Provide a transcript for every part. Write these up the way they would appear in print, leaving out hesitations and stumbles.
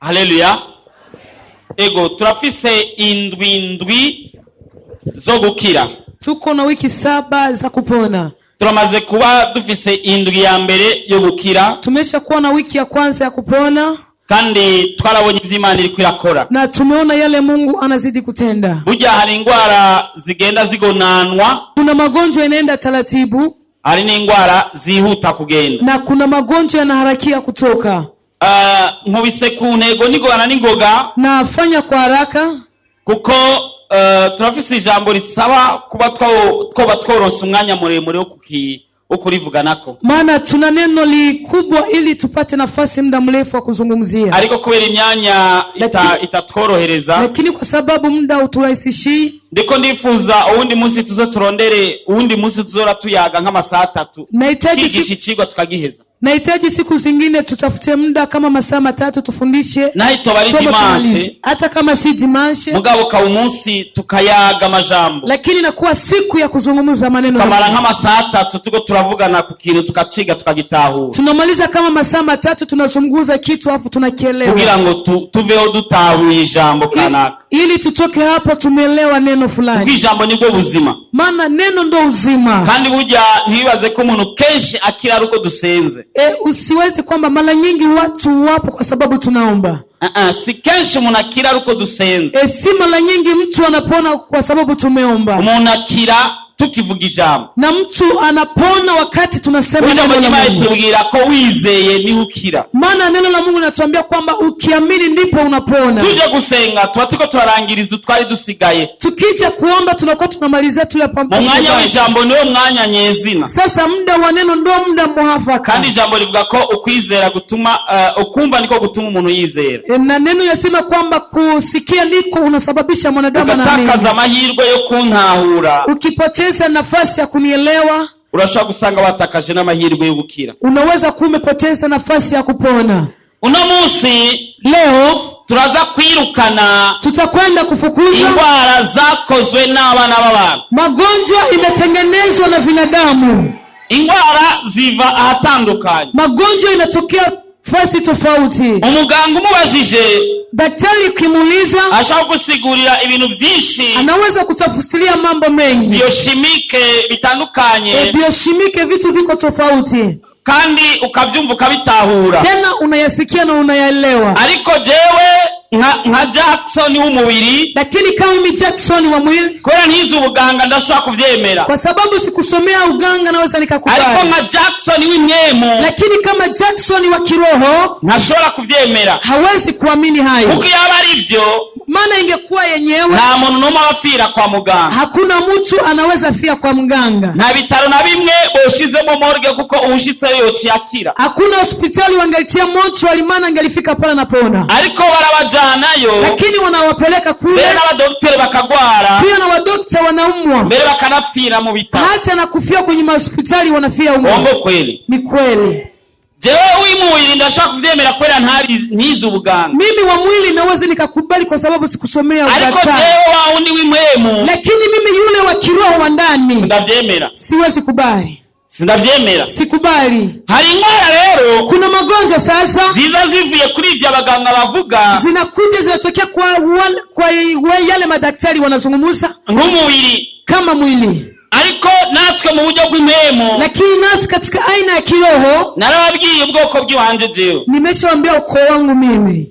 Haleluya. Ego turafise indwi zo gukira. Tuko na wiki 7 za kupona. Turamaze kuba dufise indwi ya mbere yo gukira. Tumesha kuwa na wiki ya kwanza ya kupona. Kandi twarabonye ivy'Imana iri kwirakora. Na tumeona yale Mungu anazidi kutenda. Burya hari ingwara zigenda zigonanwa. Kuna magonjwa yanaenda taratibu. Hari n'ingwara zihuta kugenda. Na kuna magonjwa yanaharakia kutoka. Nkubise ku ntego nigorana n'ingoga. Na fanya kwa haraka. Kuko turafise ijambo risaba kuba tworonsa umwanya muremure wo kurivuganako. Maana tuna neno likubwa ili tupate nafasi muda mrefu wa kuzungumzia. Ariko kubera imyanya itatworohereza. Lakini kwa sababu muda uturahisishii. Ndiko ndifuza uwundi munsi turondere uwundi munsi tuzora tuyaga nk'amasaha 3. Kigisha icigwa tukagiheza. Nahitaji siku zingine tutafute muda kama masaa 3 tufundishe. Nahito bari dimanche. Hata kama si dimanche. Mugabo ka umunsi tukayaga majambo. Lakini nakuwa siku ya kuzungumza maneno. Kamara nk'amasaha 3 tuko turavugana ku kintu tukaciga tukagitahura. Tunamaliza kama masaa 3 tunazungumza kitu afu tunakielewa. Kugira ngo tuveo dutahuye ijambo kanaka. Ili tutoke hapo tumeelewa neno fulani. Ijambo nibwo buzima. Maana neno ndo uzima. Kandi burya ntibibaze ko umuntu kenshi akira ruko dusenze. Usiwezi kwamba mara nyingi watu wapo kwa sababu tunaomba. Si kenshi umuntu akira ruko dusenze. Si mara nyingi mtu anapona kwa sababu tumeomba. Umuntu akira tukivuga ijambo. Na mtu anapona wakati tunasema neno la Mungu. Tubwira ko wizeye ni ukira. Maana neno la Mungu linatuambia kwamba ukiamini ndipo unapona. Tuje gusenga tuko turarangiriza twari dusigaye. Tukija kuomba tunakuwa tunamalizia tule pamoja. Mwanya w'ijambo niwo mwanya nyezina. Sasa muda wa neno ndio muda muafaka. Kandi ijambo rivuga ko ukwizera gutuma ukumva niko gutuma umuntu yizera. Na neno yasema kwamba kusikia ndiko unasababisha mwanadamu anaamini. Utakaza amahirwe yo kuntahura. Ukipoteza nafasi ya kunielewa, urashobora gusanga watakaje n'amahirwe yo gukira. Unaweza kumepoteza nafasi ya kupona. Uno munsi leo turaza kwirukana, tutakwenda kufukuza ingwara zakozwe n'abana b'abantu. Magonjwa imetengenezwa na binadamu. Ingwara ziva ahatandukanye. Magonjwa inatokea fasi tofauti. Umuganga umubajije, daktari kimuuliza, ashaka kusigurira ibintu byinshi. Anaweza kutafsiria mambo mengi. Biochimique bitandukanye. Biochimique vitu viko tofauti. Kandi ukavyumva ukabitahura. Tena unayasikia na unayaelewa. Ariko jewe nka Jackson w'umubiri, lakini kama mimi Jackson wa mwili, kora ntizi ubuganga ndashaka kuvyemera. Kwa sababu sikusomea uganga naweza nikakubali. Ariko nka Jackson w'imyemo, lakini kama Jackson wa kiroho ntashobora kuvyemera. Hawezi kuamini hayo. Kuko yaba ari byo, maana ingekuwa yenyewe, nta muntu n'umwe apfira kwa muganga. Hakuna mtu anaweza fia kwa mganga. Nta bitaro na bimwe boshizemo morgue kuko ushitse yokiyakira. Hakuna hospitali wangalitia mocho walimana angalifika pala na pona. Ariko barabajanayo, lakini wanawapeleka kule. Mbere n'abadokteri bakagwara. Pia na wadokteri wanaumwa. Mbere bakanapfira mu bitaro. Hata na kufia kwenye hospitali wanafia umwa. Ongo kweli. Ni kweli. Jewe w'imubiri ndashaka kuvyemera kwera ntizi ubuganga. Mimi wa mwili naweza nikakubali kwa sababu sikusomea udaktari. Ariko jewe wa undi w'imwemu, lakini mimi yule wa kiroho wa ndani ndavyemera. Siwezi kubali. Sindavyemera. Sikubali. Hari ingwara rero, kuna magonjwa sasa ziza zivuye kuri ivyo abaganga bavuga, zinakuja zinatokea kwa yale madaktari wanazungumza nk'umubiri, kama mwili. Ariko natwe mu buryo bw'imwemo, lakini nasi katika aina ya kiroho, narababwiye ubwoko bw'iwanje jewe. Nimeshawaambia uko wangu mimi.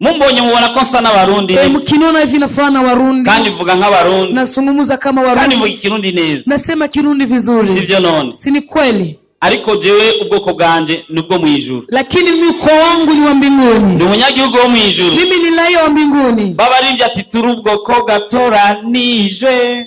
Mumbonye mubona ko nsa n'abarundi. Mkiniona hivi nafana Warundi. Kandi vuga nk'abarundi. Nasungumuza kama Warundi. Kandi vuga Kirundi neza. Nasema Kirundi vizuri. Sivyo none. Si ni kweli. Ariko jewe ubwoko bwanje nubwo mu ijuru. Lakini miko wangu ni wa mbinguni. Ni umunyagihugu wo mu ijuru. Mimi ni raia wa mbinguni. Baba arivye ati turi ubwoko gatoranijwe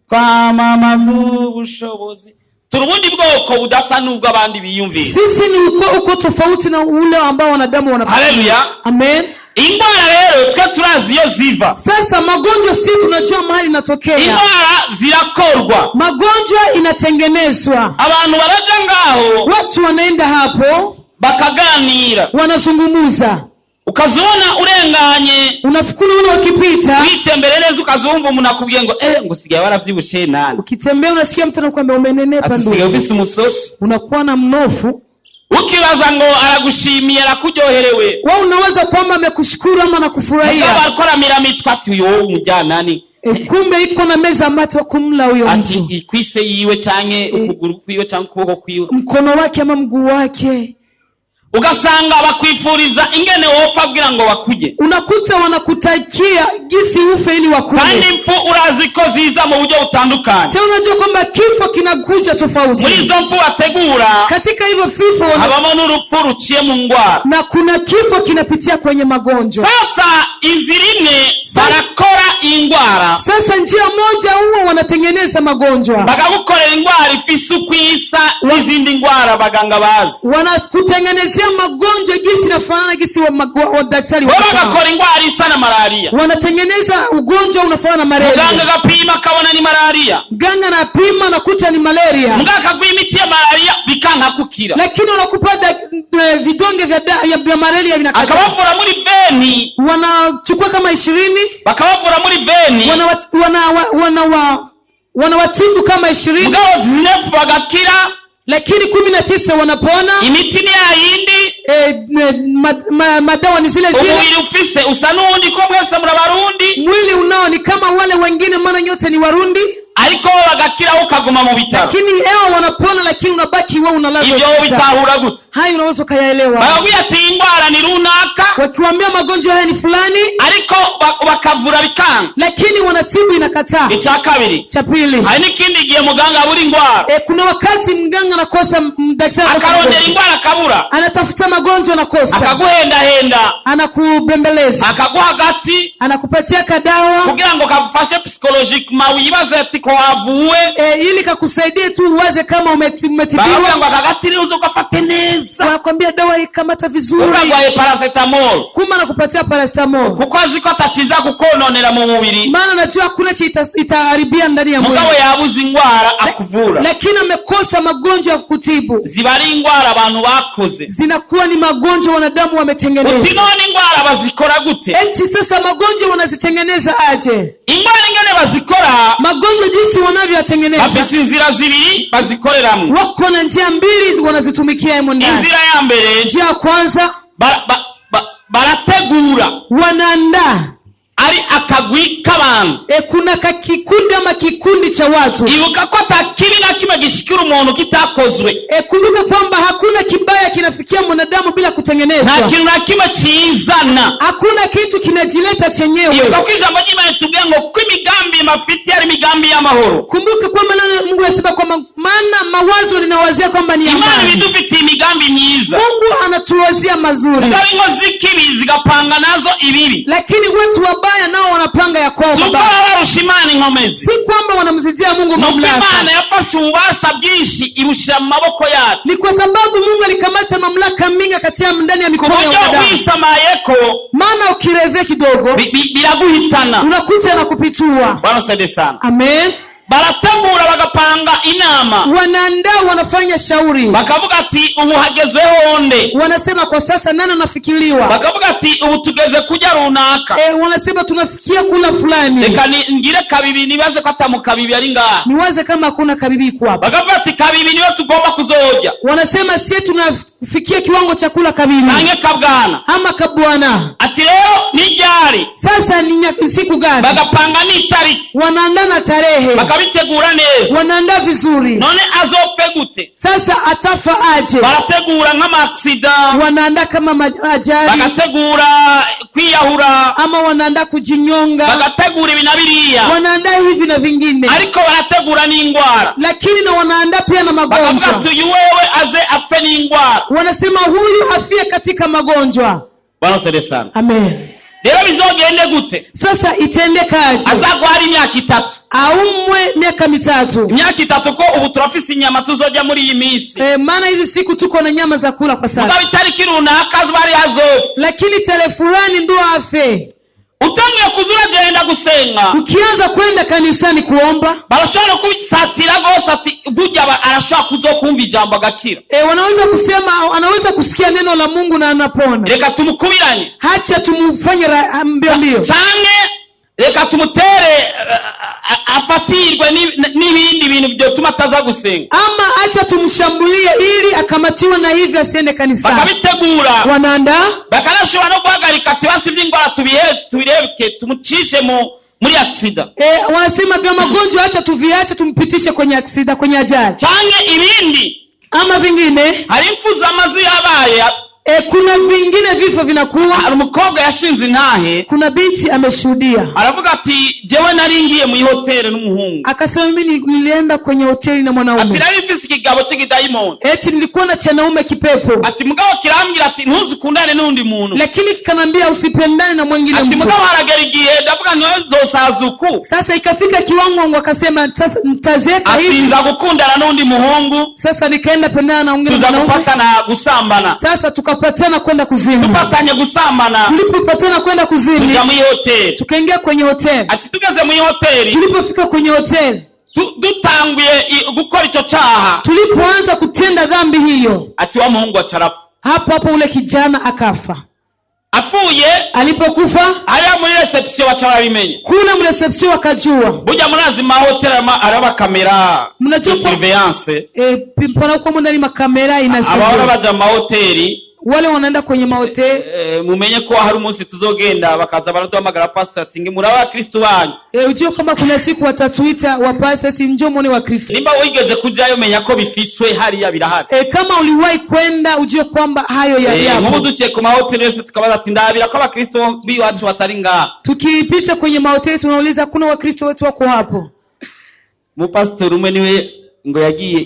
kwamamaza ubushobozi. Turi ubundi bwoko budasa n'ubwo abandi biyumvira. Sisi ni uko tofauti na ule ambao wanadamu wanafanya. Haleluya. Amen. Ingwara rero twe turazi iyo ziva. Sasa magonjwa si tunajua mahali inatokea. Ingwara zirakorwa. Magonjwa inatengenezwa. Abantu baraja ngaho, watu wanaenda hapo bakaganira, wanazungumuza. Ukazona urenganye, unafikiri ule ukipita, witembere neza ukazumva umuntu akubwiye ngo ngo sigaye waravyibushe nani. Ukitembea unasikia mtu anakuambia umenenepa ndugu. Sigaye ufise umusosi. Unakuwa na mnofu. ukibaza ngo aragushimiye arakuryoherewe, wewe unaweza kwamba amekushukuru ama anakufurahia, mugabo akoramira mitwe ati uyo umujyanani kumbe iko na meza ambato kumla huyo ati mtu, ikwise yiwe canke ukuguru kwiwe canke ukuboko kwiwe, mkono wake ama mguu wake. Ugasanga bakwifuriza ingene wopfa kugira ngo bakuje, unakuta wanakutakia gisi ufe ili wakuje, kandi impfu urazi ko ziza mu buryo butandukanye. sasa unajua kwamba kifo kinakuja tofauti. Muri izo mpfu bategura Katika hivyo vifo habamo n'urupfu ruciye mu ngwara, na kuna kifo kinapitia kwenye magonjwa. Sasa inzira imwe barakora ingwara, Sasa njia moja huo wanatengeneza magonjwa, bakagukorera ingwara ifise ukwisa n'izindi ngwara baganga bazi, wanakutengenezea magonjwa gisi nafanana gisi wa daktari wao bagakora ingwara isa na malaria, wanatengeneza ugonjwa unafanana na malaria. muganga gapima kabona ni malaria, Mganga na pima na kuta ni malaria, muganga kagwa imiti ya malaria bikanka kukira, lakini wanakupa vidonge vya malaria vinakata. akabavura muri veni, Wanachukua kama 20, bakabavura muri veni, wanawatibu kama 20, mugabo zinefu bagakira, lakini 19 wanapona. imiti ni yindi, Madawa ni zile zile, umubiri ufise usa n'undi ko mwese muri abarundi, mwili unao ni kama wale wengine, maana nyote ni Warundi, ariko bagakira ukaguma mu bitaro. lakini ewa wanapona, lakini unabaki wewe unalazwa. Ibyo bitahura gute? Hayo unaweza kuyaelewa. Baravuga ati ingwara ni runaka, Wakiwaambia magonjwa haya ni fulani, ariko bakavura bikanga. lakini wanatibu inakataa. Icya kabiri, Cha pili, hari n'ikindi gihe muganga abura ingwara, kuna wakati mganga anakosa, daktari akarondera ingwara akabura, anatafuta magonjwa anakosa, akaguhendahenda, anakubembeleza, akaguha agati anakupatia kadawa kugira ngo kagufashe psychologiquement wibaze ati ko wavuwe, ili kakusaidie tu uwaze kama umetibiwa. baravuga ngo akagati ni uzo gafate neza, Wanakuambia dawa ikamata vizuri, ukagwaye paracetamol, kuma anakupatia paracetamol, kuko azi ko atakiza kukononera mu mubiri, maana anajua hakuna itaharibia ndani ya mwili, mugabo yabuze ingwara akuvura. lakini amekosa magonjwa ya kukutibu. Ziba ari ingwara abantu bakoze, Zinakuwa ni magonjwa wanadamu wametengeneza. uti none ingwara bazikora gute? Eti sasa magonjwa wanazitengeneza aje? Ingwara ingene bazikora, Magonjwa jinsi wanavyoyatengeneza, bafise inzira zibiri bazikoreramwo. wako na njia mbili wanazitumikia hemo ndani. Inzira ya mbere, Njia ya kwanza, barategura, wanaandaa. ari akagwi k'abantu. Kuna kikundi ama kikundi cha watu. Ibuka ko atakibi na kimwe gishikira umuntu kitakozwe, Kumbuka kwamba hakuna kibaya kinafikia mwanadamu bila kutengenezwa. nta kintu na kimwe kizana. Hakuna kitu kinajileta chenyewe. Ibuka ko ijambo ry'Imana ritubwira ngo ko imigambi mafiti ari imigambi y'amahoro. Kumbuka kwamba Mungu anasema kwamba maana mawazo ninawazia kwamba ni Imana amani. bidufitiye imigambi myiza, Mungu anatuwazia mazuri, mugabo inkozi z'ikibi zigapanga nazo ibibi, lakini watu wabaya nao wanapanga ya kwao suko mabaya. barusha Imana inkomezi, Si kwamba wanamzidia Mungu nuko mamlaka, Imana yafashe ububasha bwinshi ibushira mu maboko yacu, ni kwa sababu Mungu alikamata mamlaka mingi akatia ndani ya ku mikono ya buryo wanadamu. wisamayeko Maana ukirevea kidogo biraguhitana. unakuta na kupitua. Barasede sana. Amen. Barategura bagapanga inama, Wanaandaa, wanafanya shauri, bakavuga ati ubu hagezeho onde, wanasema kwa sasa nani anafikiriwa, bakavuga ati ubu tugeze kujya runaka, wanasema tunafikia kula fulani, reka ngire kabibi nibaze ko atamu kabibi ari ngaha, niwaze kama hakuna kabibi kwa. bakavuga ati kabibi niyo tugomba kuzoja, Wanasema sie tunafikia kiwango cha kula kabibi nange kabwana, ama kabwana. ati rero nijari, Sasa ni siku gani? bagapanga n'itariki, Wanaandaa na tarehe, bakabitegura neza. wanaandaa vizuri. None azopfe gute? Sasa atafa aje? Barategura nk'amaksida, Wanaandaa kama ajali, bagategura kwiyahura, ama wanaandaa kujinyonga, bagategura ibi na biriya, wanaandaa hivi na vingine, ariko barategura n'ingwara, lakini na wanaandaa pia na bakavuga magonjwa. ati uyu wewe aze apfe n'ingwara. Wanasema huyu afie katika magonjwa. Barasede sana. Amen. Rero bizogende gute? Sasa itendekaje? Azagwara imyaka 3, Aumwe miaka 3. imyaka 3 ko ubu turafise inyama tuzoja muri iyi minsi, Maana hizi siku tuko na nyama za kula kwa sasa, mugabo itariki runaka bari hazofe, lakini tarehe fulani ndo afe. utangiye kuzura genda gusenga, Ukianza kwenda kanisani kuomba, barashobora kubisatira gose ati burya arashobora kuzokumva ijambo agakira. wanaweza kusema, anaweza kusikia neno la Mungu na anapona. Reka tumukubiranye, Hacha tumufanye mbio mbio, canke reka tumutere afatirwe n'ibindi bintu byotuma ataza gusenga, ama acha tumshambulie ili akamatiwe na hivyo asiende kanisani. Bakabitegura, wanaandaa, bakanashobora no guhagarika ati basi ivy'ingwara tubirebeke tumucishe muri aksida. Wanasema kama magonjwa acha tuviache tumpitishe kwenye aksida, kwenye ajali. Change ibindi ama vingine, hari impfu z'amazi yabaye. Kuna vingine vifo vinakuwa. Umukobwa yashinze intahe, kuna binti ameshuhudia, aravuga ati jewe naringiye mu hoteli n'umuhungu. Akasema mimi nilienda kwenye hoteli na mwanaume. Ati nari mfise ikigabo cy'ikidayimoni. Eti nilikuwa na chanaume kipepo. Ati mugabo kirambira ati ntuzukundane n'undi muntu. Lakini kikanambia usipendane na mwingine mtu. Ati mugabo haragera igihe ndavuga nzosazuku. Sasa ikafika kiwango akasema sasa nitazeka hivi. Ati nza gukundana n'undi muhungu. Sasa nikaenda pendana na mwingine mwanaume. Tuzakupatana gusambana. Sasa tukapatana kwenda kuzini. Tupatanye gusambana. Tulipopatana kwenda kuzini, tuja mu hoteli. Tukaingia kwenye hoteli. Ati tugeze mu hoteli. Tulipofika kwenye hoteli, dutanguye gukora ico cyaha. Tulipoanza kutenda dhambi hiyo, ati wa muhungu acarafu. Hapo ule kijana akafa. Afuye, alipokufa, ari muri reception bacha bimenye. Kuna mu reception wakajua. Buja munazi ma hotel araba kamera. Mnajua surveillance. Mpana kwa ndani makamera inasema. Abahora baja ma hoteli. Wale wanaenda kwenye mahoteli. Mumenye ko hari umunsi tuzogenda bakaza baraduhamagara pastor ati nge muri abakristo banyu. Ujio kama kuna siku watatuita wa pastor si njoo muone wa Kristo. Nimba wigeze kujayo menya ko bifiswe hari ya birahari. Kama uliwahi kwenda ujio kwamba hayo yapo. Mubu duciye ku mahoteli yose tukabaza ati ndabira ko abakristo biwacu batari nga. Tukipita kwenye mahoteli tunauliza kuna wakristo wetu wako hapo. Mu pastor umwe niwe ngo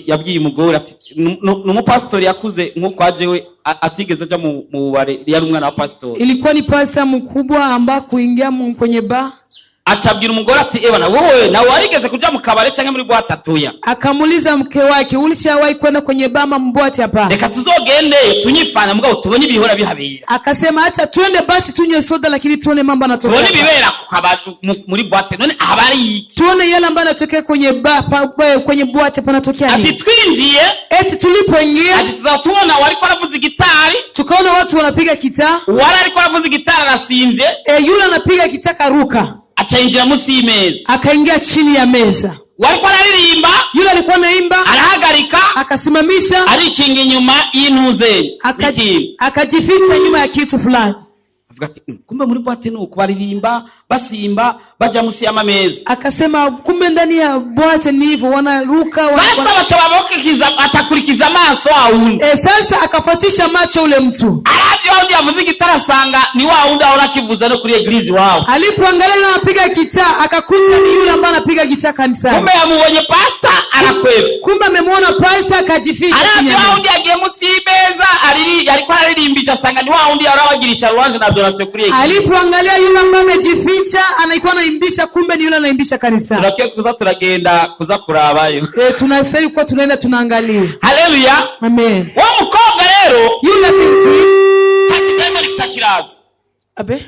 yabwiye umugore ati n'umupastori yakuze nkuko ajewe atigeze aja mu bare yari umwana wa pastor. Ilikuwa ni pastor mkubwa amba kuingia kwenye bar. Acabwira umugore ati ewa na wowe na warigeze kuja mu kabare cyangwa muri boîte atuya. Akamuliza mke wake ulishawahi kwenda kwenye bama mbwate hapa? Reka tuzogende tunyifana mugabo tubonye ibihora bihabera. Akasema acha twende basi tunywe soda lakini tuone mambo yanatokea. Tuone bibera muri boîte none habari. Tuone yale ambayo yanatokea kwenye kwenye boîte panatokea nini? Ati twinjiye, eti tulipoingia, ati tuzatubona wariko aravuza gitari. Tukaona watu wanapiga gitaa. Wala ariko aravuza gitari arasinze. Yule anapiga gitaa karuka. Achainjira musi y'imeza. Akaingia chini ya meza. Walikuwa anaririmba, yule alikuwa anaimba, arahagarika, akasimamisha, arikinga inyuma y'intuze, akajificha nyuma ya kitu fulani. Avuga ati kumbe muri boîte nuko baririmba, basimba, baja musi y'amameza. Akasema kumbe ndani ya boîte ni hivyo wanaruka sasa bacha babokekiza atakurikiza amaso aundi. Sasa akafuatisha macho ule mtu. Aravyo aundi yavuze gitara sanga ni wa aundi aona kivuza no kuri eglise wao. Alipoangalia yule anapiga gitaa akakuta ni yule ambaye anapiga gitaa kanisani. Kumbe amubonye pastor anakwefu. Kumbe amemwona pastor akajificha. Aravyo aundi agiye musi y'ibeza alikuwa aririmbisha sanga ni wa aundi arawagirisha louange na adoration kuri eglise. Alipoangalia yule ambaye amejificha anaikuwa anaimbisha kumbe ni yule anaimbisha kanisani. Tunakiye kuza turagenda kuza kurabayo. Tunastahili kwa tunaenda tunaangalia. Haleluya. Amen. Wa mukobwa rero yule binti takidayimoni kitakiraza. Abe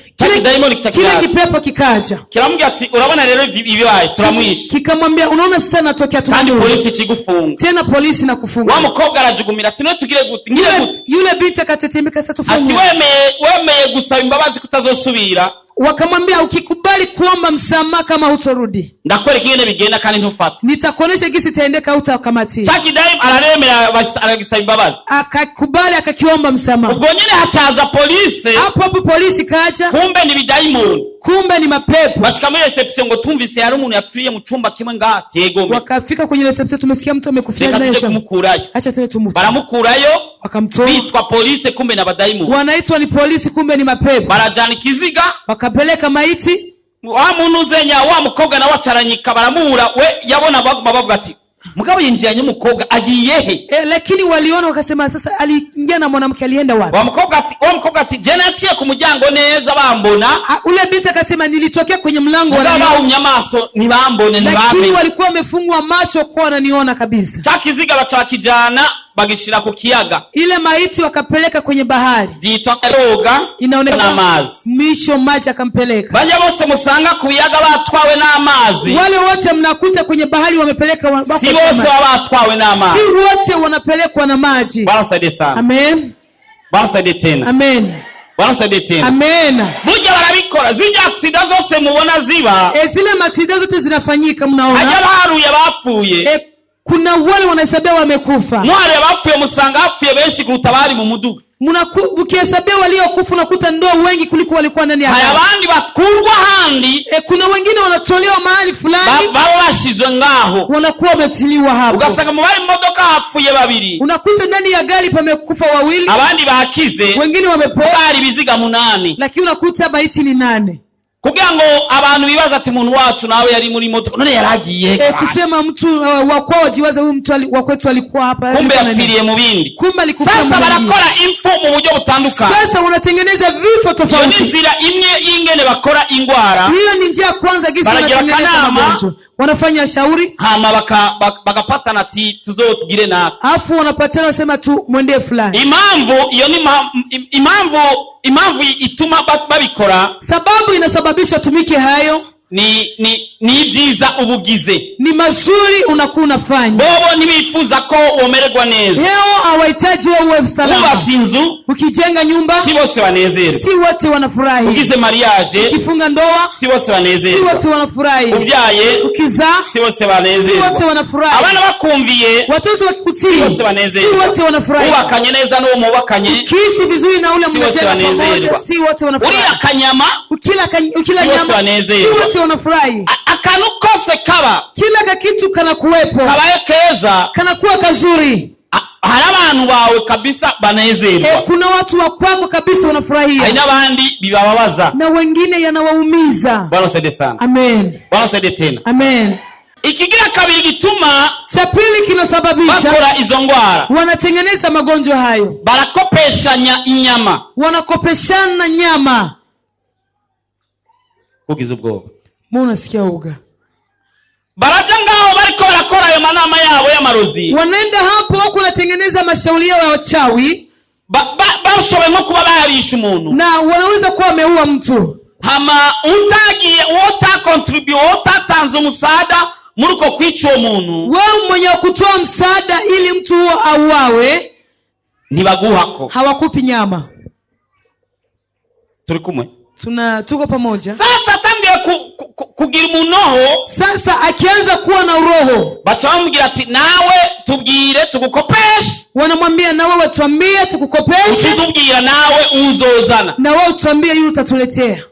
kile kipepo kikaja. Kiramubwira ati urabona rero ibibaye turamwisha. Kikamwambia unaona sasa natokea tu. Kandi polisi kigufunga. Tena polisi na kufunga. Wa mukobwa arajugumira ati no tugire gute ngire gute. Yule binti akatetemeka sasa tufanye. Ati wemeye gusaba imbabazi kutazosubira. Wakamwambia ukikubali kuomba msamaha kama hutorudi, ndakwereka ingene bigenda kandi ntufata. Nitakuonesha gisi itaendeka utakamati. Chakidaim araremera aragisaba imbabazi. Akakubali akakiomba msamaha. Ubwo nyene hacaza polisi. Hapo polisi kaja. Kumbe ni bidaimoni. Kumbe ni mapepo. Bashika muri reception ngo tumvise hari umuntu yapfiriye mu chumba kimwe nga tegome. Wakafika kwenye reception tumesikia mtu amekufia naye. Acha tena tumutoe. Baramukurayo. Wakamtoa. Bitwa polisi kumbe na badaimoni. Wanaitwa ni polisi kumbe ni mapepo. Barajana kiziga. Wakapeleka maiti. Wa muntu zenya wa mukobwa na wacaranyika baramura we yabona bavuga ati mugabo yinjiranye umukobwa agiye he. Lakini waliona wakasema sasa aliingia na mwanamke alienda wapi? Wa mukobwa ati jana aciye ku muryango neza bambona. Ule binti akasema nilitokea kwenye mlango wa nini. Ngaba unyamaso nibambone nibabe. Lakini walikuwa wamefungwa macho kwa wananiona kabisa. Chakiziga bacakijana bagishira ku kiyaga. Ile maiti wakapeleka kwenye bahari. Jitwa Karoga inaonekana amazi. Misho maji akampeleka. Banja bose musanga ku biyaga batwawe n'amazi. Wale wote mnakuta kwenye bahari wamepeleka wako. Si bose batwawe n'amazi. Si wote wanapelekwa na maji. Bwana saidie sana. Amen. Bwana saidie tena. Amen. Barasaidie tena. Amen. Burya barabikora. Zija accident zose mubona ziba. Zile maksida zote zinafanyika mnaona. Hajya baharuye bapfuye. Kuna wale wanahesabia wamekufa. Mwale bapfuye musanga hapfuye benshi kuruta bari mu muduga. Ukihesabia waliokufa unakuta ndio wengi kuliko walikuwa ndani ya gari. Haya bandi bakurwa handi. Kuna wengine wanatolewa mahali fulani. Baba bashizwe ngaho. Wanakuwa wametiliwa hapo. Ugasanga mu bari modoka hapfuye babiri. Unakuta ndani ya gari pamekufa wawili. Abandi bakize. Wengine wamepoa. Bari biziga 8. Lakini unakuta maiti ni 8. Kugira ngo abantu bibaza ati umuntu wacu nawe yari muri moto none yaragiye kusema mtu wakwao jiwaza huyu mtu wa kwetu alikuwa hapa kumbe yapfiriye mu bindi kumbe alikufa. Sasa barakora info mu buryo butandukanye. Sasa wanatengeneza vifo tofauti. Iyo ni nzira imwe ingene bakora ingwara. Hiyo ni njia kwanza gisi wanatengeneza magonjwa. Wanafanya shauri hama bakapatana ati tuzotugire na afu wanapatana wasema tu mwende fulani. Impamvu iyo ni impamvu ituma babikora. Sababu inasababisha tumike hayo ni vyiza ubugize. Ni mazuri unakuwa unafanya. Bobo nibifuza ko womererwa neza. Heo hawahitaji wewe uwe salama. Uba sinzu. Ukijenga nyumba. Si bose banezerwa. Si wote wanafurahi. Ugize mariage. Ukifunga ndoa. Si bose banezerwa. Si wote wanafurahi. Ubyaye. Ukizaa. Si bose banezerwa. Si wote wanafurahi. Abana bakumviye. Watoto wakikutii. Si bose banezerwa. Si wote wanafurahi. Ubakanye neza no mubakanye. Ukiishi vizuri na ule mmoja pamoja. Si wote wanafurahi. Uri akanyama. Ukila nyama. Si wote wanafurahi. Akanu kose kaba. Kila kitu kana kuwepo. Kabaye keza. Kana kuwa kazuri. Hari abantu bawe kabisa banezerwa. Kuna watu wa kwako kabisa wanafurahia. Hari nabandi bibababaza. Na wengine yanawaumiza. Bwana saidie sana. Amen. Bwana saidie tena. Amen. Ikigira kabiri gituma cha pili kinasababisha bakora izo ngwara. Wanatengeneza magonjwa hayo. Barakopeshanya inyama. Wanakopeshana nyama. Kugiza ubwoba. Mbona sikia uga? Baraja ngao bariko barakora ayo manama yabo y'amarozi. Wanaenda hapo huko wanatengeneza mashauri yao ya wachawi. Bashobe nko kuba bayarisha umuntu. Na wanaweza kuwa wameua mtu. Hama utagiye wota contribute wota tanzo musada muruko kwica uwo muntu. Wewe mwenye kutoa msaada ili mtu huo auawe ntibaguhako. Hawakupi nyama. Turi kumwe. Tuko pamoja. Sasa tangiye kugira umunoho. Sasa akianza kuwa na uroho. Bacha bamubwira ati nawe tubwire tugukopeshe. Wanamwambia na wewe tuambie tukukopeshe. Usitubwira nawe uzozana. Na wewe tuambie yule utatuletea.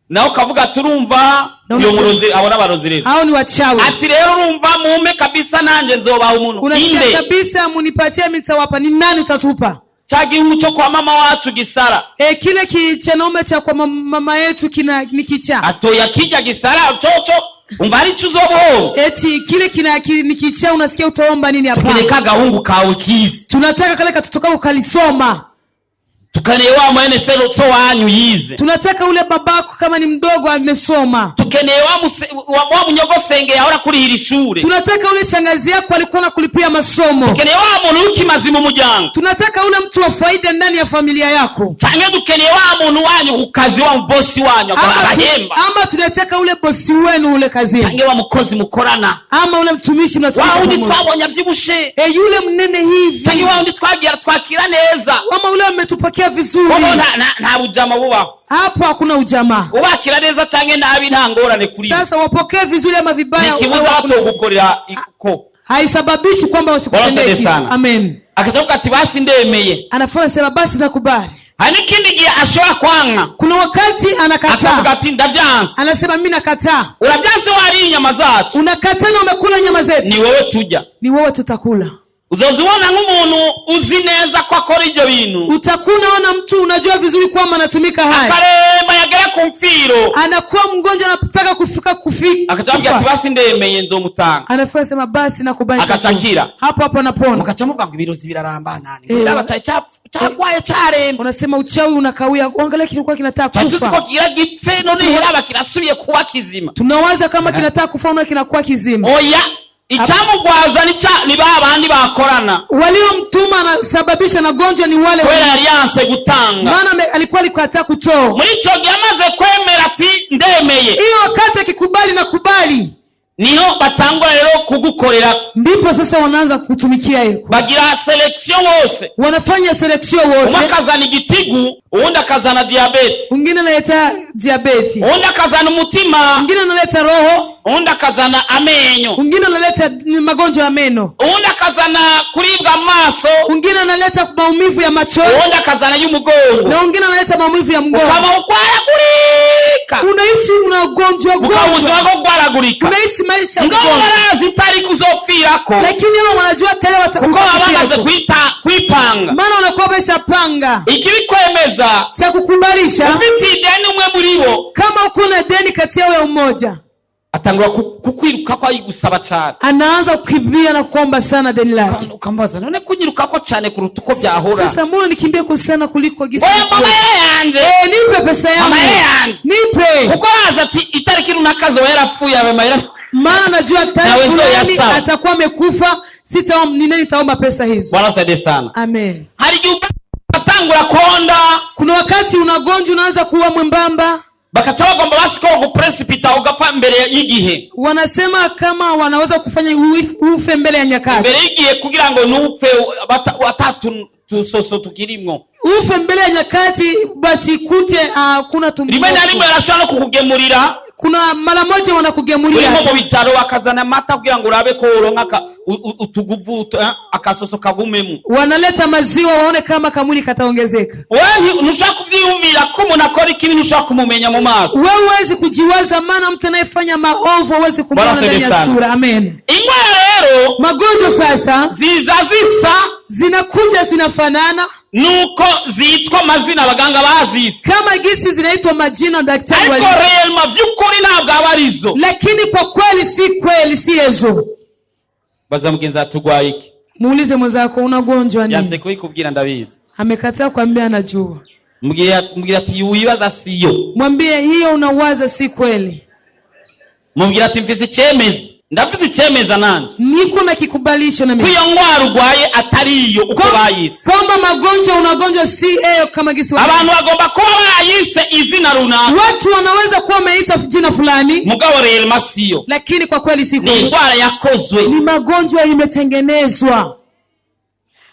Na ukavuga turumva yo murozi abona barozi rero. Hao ni wachawi. Ati rero urumva mume kabisa nanje nzoba umuntu. Unasikia kabisa munipatie mitawapa ni nani utatupa? Chagi umuco kwa mama wacu gisara. Kile kichanaume cha kwa mama yetu ni kicha. Atoya kija gisara utoto umvari chuzobo. Eti kile ni kicha unasikia utaomba nini hapa? Tukileka gahungu kawe kizi. Tunataka kale katotoka ukalisoma. Tukanewa mwene selo so wanyu yize. Tunataka ule babako kama ni mdogo amesoma. Tukenewa wa munyogosenge yahora kurihira ishure. Tunataka ule shangazi yako alikuwa na kulipia masomo. Tukenewa muntu ukimazimu mujyango. Tunataka ule mtu wa faida ndani ya familia yako. Change tukenewa muntu wanyu ukazi wa bosi wanyu akahemba. Ama tunataka ule bosi wenu ule kazini. Change wa mukozi mukorana. Ama ule mtumishi mnatumika. Wao ndi twabonya byibushe. Yule mnene hivi. Change wao ndi twagira twakira neza. Ama ule umetupokea vizuri. Na ujama bubaho. Hapo hakuna ujamaa. Ubakira neza canke nabi ntangorane kuri. Sasa wapokee vizuri ama vibaya. Nikibuza hato gukorera iko. Haisababishi kwamba wasikutendee kitu. Amen. Akachoka ati basi ndemeye. Anafanya sema basi nakubali. Hani kindi gihe ashobora kwanga. Kuna wakati anakataa. Akavuga ati ndavyanse. Anasema mimi nakataa. Uravyanse wari inyama zacu. Unakataa na umekula nyama zetu. Ni wewe tujya. Ni wewe tutakula. Uzoziona nk'umuntu uzi neza ko akora ibyo bintu. Utakunaona mtu unajua vizuri kwamba anatumika haya. Akarema yagera ku mfiro. Anakuwa mgonjwa anataka kufika. Akachambia ati basi ndemeye nzomutanga. Anafanya sema basi nakubali. Akachakira. Hapo anapona. Mkachamuka ngo ibirozi birarambana. Ndaba cyagwaye cyaremba. Unasema uchawi unakawia. Angalia kilikuwa kinataka kufa. Tuko kira gipfe none heraba kirasubiye kuba kizima. Tunawaza kama kinataka kufa na kinakuwa kizima. Oya. Icamugwaza ni babandi bakorana. Waliomtuma anasababisha na gonjwa ni wale wale alianse gutanga. Maana alikuwa alikataa kutoa. Muri ico gihe amaze kwemera ati ndemeye. Hiyo wakati akikubali na kubali. niho batangura rero kugukorera. Ndipo sasa wanaanza kutumikia yeko. Bagira selection wose. Wanafanya selection wote. Umakazana igitigu, uwundi akazana diabete. Mwingine analeta diabeti. Uwundi akazana umutima. Mwingine analeta roho. Uwundi akazana amenyo. Mwingine analeta magonjwa ya meno. Uwundi akazana kuribwa amaso. Mwingine analeta maumivu ya macho. Uwundi akazana y'umugongo. Na mwingine analeta maumivu ya mgongo. Ukama ukwaragurika. Unaishi unagonjwa gwaragurika. Unaishi maisha ngo barazi itari kuzopfirako. Lakini wao wanajua tayari kuko abamaze kwipanga. Maana wanakuwa wameshapanga. Ikibikwemeza cha kukubalisha. Ufite deni umwe muri bo. Kama ukuna deni kati yao mmoja. Atangura kukwiruka kwa yigusaba cyane. Anaanza kukimbia na kuomba sana deni lake. Ukambaza none kunyiruka ko cyane kuruta uko byahora. Sasa mbona nikimbie kwa sana kuliko gisi? Oya mama yanje. Nipe pesa yangu. Mama yanje. Nipe. Kuko azati itariki runakazo yarapfuye abemahera. Maana najua tayari fulani atakuwa amekufa, nitaomba pesa hizo. Bwana saidie sana. Amen. Batangura konda. Kuna wakati unagonjwa unaanza kuwa mwembamba. Bakachawa kwamba basiko kuprecipitate ugapfa mbere y'igihe. Wanasema kama wanaweza kufanya ufe mbele ya nyakati. Mbere y'igihe kugira ngo nupfe watatu tusoso tukirimwo. Ufe mbele ya nyakati basi kute kuna tumbo. Rimwe na rimwe arashobora kukugemurira. Kuna mara moja wanakugemulia. Urimo mu bitaro wakazana mata kugira ngo urabe ko uronka utuguvu akasoso kagumemu. Wanaleta maziwa waone kama kamwili kataongezeka. Wewe ntushaka kuvyiyumvira ko umuntu akora ikintu ntushaka kumumenya mu maso. Wewe huwezi kujiwaza maana mtu anayefanya maovu huwezi kumwona ndani ya sura. Amen. Ingwara rero magonjwa sasa zinakuja zinafanana. Nuko zitwa mazina abaganga bazise. Kama gisi zinaitwa majina daktari wali. Ariko realma vyukuri ntabwo abarizo. Lakini kwa kweli si ezo. Baza mugenza atugwaye iki? Muulize mwenzako unagonjwa nini? Yase kubwira ndabizi. Amekataa kuambia anajua. Mbwira ati wibaza siyo. Mwambie hiyo unawaza si kweli. Mbwira ati mfise icemeza. Ndafise icemeza nanje. Niko na kikubalisho na mimi. Kuyo ngwara urwaye atariyo uko bayise. Kwamba magonjwa unagonjwa si eyo kama gisi wali. Abantu bagomba kuba bayise izina runaka. Watu wanaweza kuwa wameita jina fulani. Mugabo realma siyo. Lakini kwa kweli si kweli. Ni ngwara yakozwe. Ni magonjwa imetengenezwa.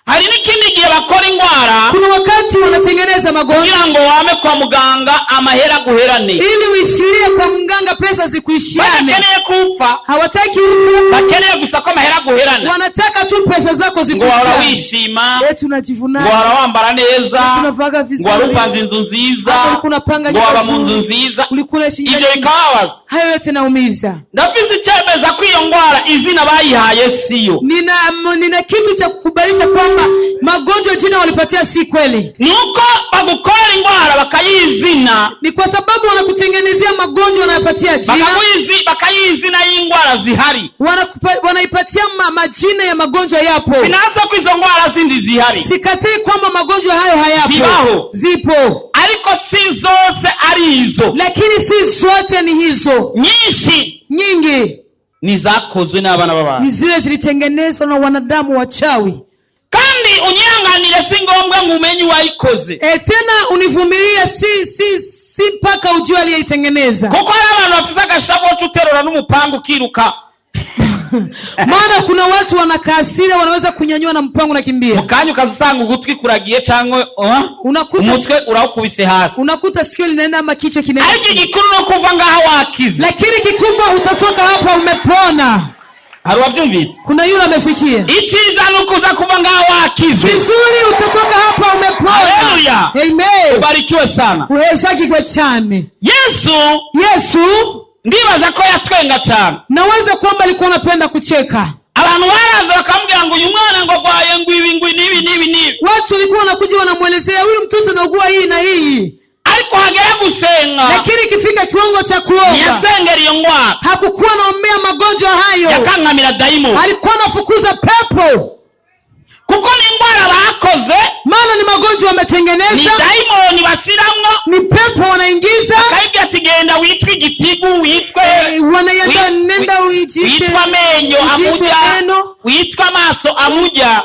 Hari n'ikindi gihe bakora ingwara. Kuna wakati wanatengeneza magonjwa kugira ngo wame kwa muganga amahera guherane. Ili uishirie kwa mganga pesa zikuishiane. Bakeneye kupfa. Hawataki ufe. Bakeneye gusa ko amahera guherane. Wanataka tu pesa zako zikuishiane. Ngo wishima. Eti unajivuna. Ngo wambara neza. Unavaga vizuri. Ngo upanze inzu nziza. Kuna panga nyumba. Ngo aba mu nzu nziza. Ulikula shilingi. Ibyo bikababaza. Hayo yote naumiza. Ndafise icemeza ko iyo ngwara izina bayihaye siyo. Nina kitu cha kukubalisha kwamba magonjwa jina walipatia si kweli. Nuko bagukora ingwara bakayizina. Ni kwa sababu wanakutengenezea magonjwa wanayapatia jina. Bakayizina y'ingwara zihari. Wanaipatia majina ya magonjwa yapo. Sinaanza ko izo ngwara zindi zihari. Sikatai kwamba magonjwa hayo hayapo. Zibaho. Zipo. Ariko si zose ari hizo. Lakini si zote ni hizo. Nyingi ni zakozwe n'abana b'abantu. Ni zile zilitengenezwa na wanadamu wachawi. Kandi unyanganire si ngombwa ngumenye wayikoze. Tena univumilia si mpaka ujue aliyeitengeneza. Kuko hari abantu bafise agashabo cy'uterura n'umupango kiruka. Maana kuna watu wanakasira wanaweza kunyanyua na mpango na kimbia. Mukanyu kazusanga ugutwi kuragiye cyangwa umutwe urawukubise hasi. Unakuta sikio linaenda ama kichwa kinaenda. Ariko gikuru no kuva ngaha wakize. Lakini kikubwa utatoka hapa umepona. Hari wabyumvise? Kuna yule amesikia. Ichiza nukuza kuva ngaha wakize. Vizuri utatoka hapa umepona. Haleluya. Amen. Ubarikiwe sana. Uhezaki kwa cyane. Yesu ndibaza ko yatwenga cyane. Naweza kwamba alikuwa anapenda kucheka. Abantu baraza bakamubwira ngo uyu mwana ngo gwaye ngwibi nibi. Watu walikuwa wanakuja wanamuelezea huyu mtoto anaugua hii na hii. Ariko hagera gusenga. Lakini ikifika kiwango cha kuomba. Yasengera iyo ngwara. Hakukuwa anaombea magonjwa hayo. Yakangamira daimo. Alikuwa anafukuza pepo. Kuko ni ngwara bakoze. Maana ni magonjwa wametengeneza. Ni daimo ni bashiramwo. Ni pepo wanaingiza. Akaibya tigenda witwe igitigu witwe. Wanayenda nenda ujiite. Witwa menyo amuja. Witwa maso amuja.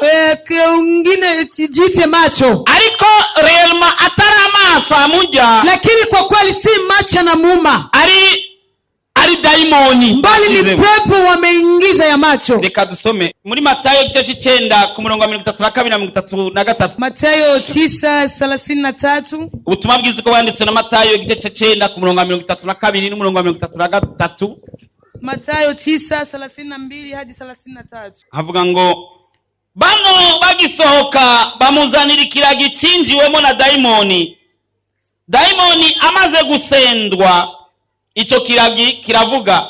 Ungine jiite macho. Ariko realma atara maso amuja. Lakini kwa kweli si macho na muuma. Ari ari daimoni, bali ni pepo wameingiza ya macho. Reka dusome muri Matayo igice c'9 ku murongo wa 32 na 33. Matayo 9:33. Ubutumwa bwiza ko banditse na Matayo igice c'9 ku murongo wa 32 n'umurongo wa 33. Matayo 9:32 hadi 33. Havuga ngo bano bagisohoka bamuzanira ikiragi cinjiwemo na daimoni. Daimoni amaze gusendwa, ico kiragi kiravuga,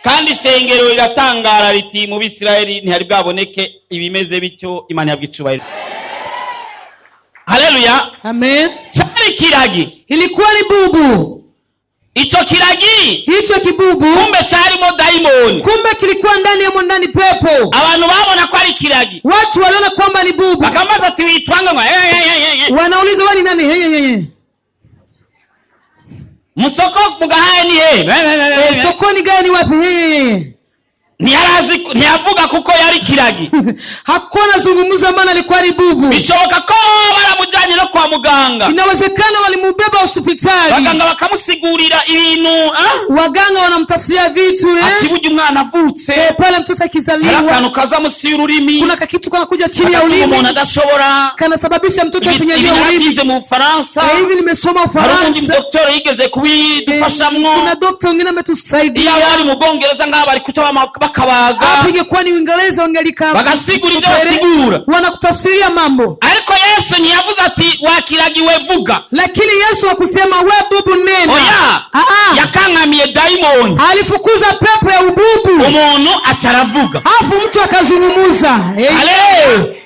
kandi ishengero riratangara riti mu Bisirayeli ntihari bwaboneke ibimeze bityo. Imana yabwicubahiro. Haleluya, amen. Chari kiragi ilikuwa ni bubu. Icho kiragi, hicho kibubu, kumbe charimo daimoni. Kumbe kilikuwa ndani ya ndani pepo. Abantu babona ko ari kiragi, watu waliona kwamba ni bubu. Bakamaza ati witwanga ngo wanauliza wani nani? Musoko mugahaye ni sokoni gani wapi? Ntiyavuga kuko yari kiragi. Hakuna zungumza, maana alikuwa ni bubu. Bishoboka ko baramujanye no kwa muganga. Inawezekana walimubeba hospitali. Baganga bakamusigurira ibintu, waganga wanamtafsiria vitu, ati buje umwana avutse, pale mtoto akizaliwa akantu kaza musira ururimi, kuna kitu kanakuja chini ya ulimi, umuntu adashobora, kanasababisha mtoto asinyanyue ulimi. Hizi mu Faransa, hivi nimesoma Faransa. Hari undi doktor yigeze kubidufashamwo. Kuna doktor mwingine ametusaidia. Iyo bari mu Bwongereza ngaba bari kuca bakabaga. Apige kwa ni Uingereza wangelika. Bagasigura ibyo basigura. Wanakutafsiria mambo. Ariko Yesu ntiyavuze ati wakiragiwe vuga. Lakini Yesu hakusema we bubu nena. Oya. Yakangamiye daimoni. Alifukuza pepo ya ububu. Umuntu acharavuga. Hafu mtu akazungumuza. Ale.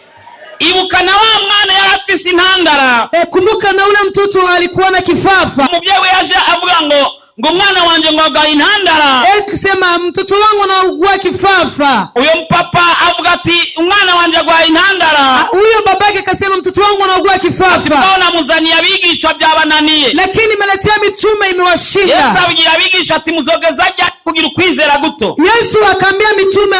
Ibuka na wa mwana yarafise intandara. Kumbuka na ule mtoto alikuwa na kifafa. Mubyewe yaje avuga ngo mwana wanje ngoga intandara. Kusema mtoto wangu anaugua kifafa. Uyo mpapa avuga ati umwana wanje gwa intandara. Huyo babake akasema mtoto wangu anaugua kifafa. Tukaona muzani abigishwa byabananiye. Lakini meletea mitume imewashinda. Yesu abigira abigishwa ati muzogezaje kugira ukwizera guto. Yesu akaambia mitume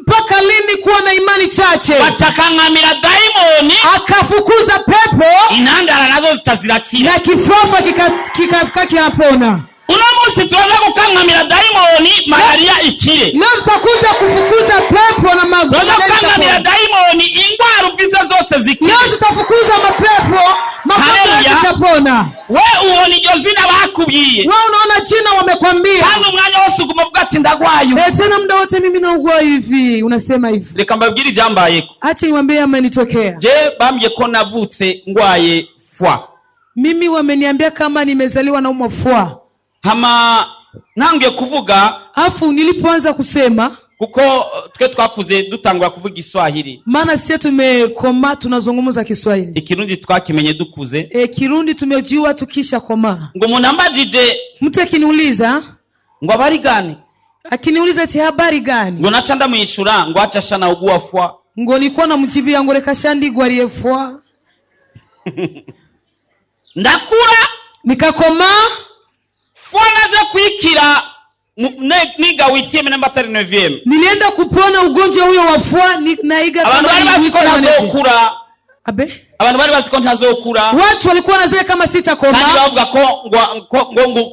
mpaka lini kuwa na imani chache. Bachakangamira daimoni, akafukuza pepo, intandara nazo zitazirakira, na kifafa kikafika kinapona. Uno munsi tuwaza kukangamira daimoni, malaria ikire. Leo tutakuja kufukuza pepo na magonjwa. Tuwaza kukangamira daimoni, ingwara ufise zose zikire. Leo tutafukuza mapepo, magonjwa zitapona. We uoni jozina bakubwiye. Wewe unaona jina wamekwambia. Kandi umwanya wose ugumavuga ati ndagwayo. Tena muda wote mimi naugua hivi, unasema hivi. Reka mbabwire ibyambayeko. Acha niwaambie amenitokea. Je, bambye ko navutse ngwaye fwa. Mimi wameniambia kama nimezaliwa na umwa fwa. Hama nangiye kuvuga, afu nilipoanza kusema, kuko twe twakuze dutangwa kuvuga Kiswahili. Maana sisi tumekoma tunazungumza Kiswahili. Ikirundi twakimenye dukuze. Kirundi tumejua tukisha koma. Ngo munambajije, mtu akiniuliza ngo habari gani? Akiniuliza ati habari gani? Ngo naca ndamwishura ngo acha shana ugua fwa. Ngo nilikuwa namjibia ngo reka shandi gwariye fwa. Ndakura nikakoma. Fwa naje kuikira niga witiye namba 39. Nilienda kupona ugonjwa huyo wa fwa naiga kama ntazokura. Abe? Abantu bari baziko ntazokura. Watu walikuwa wanazea kama sitakoma. Kandi bavuga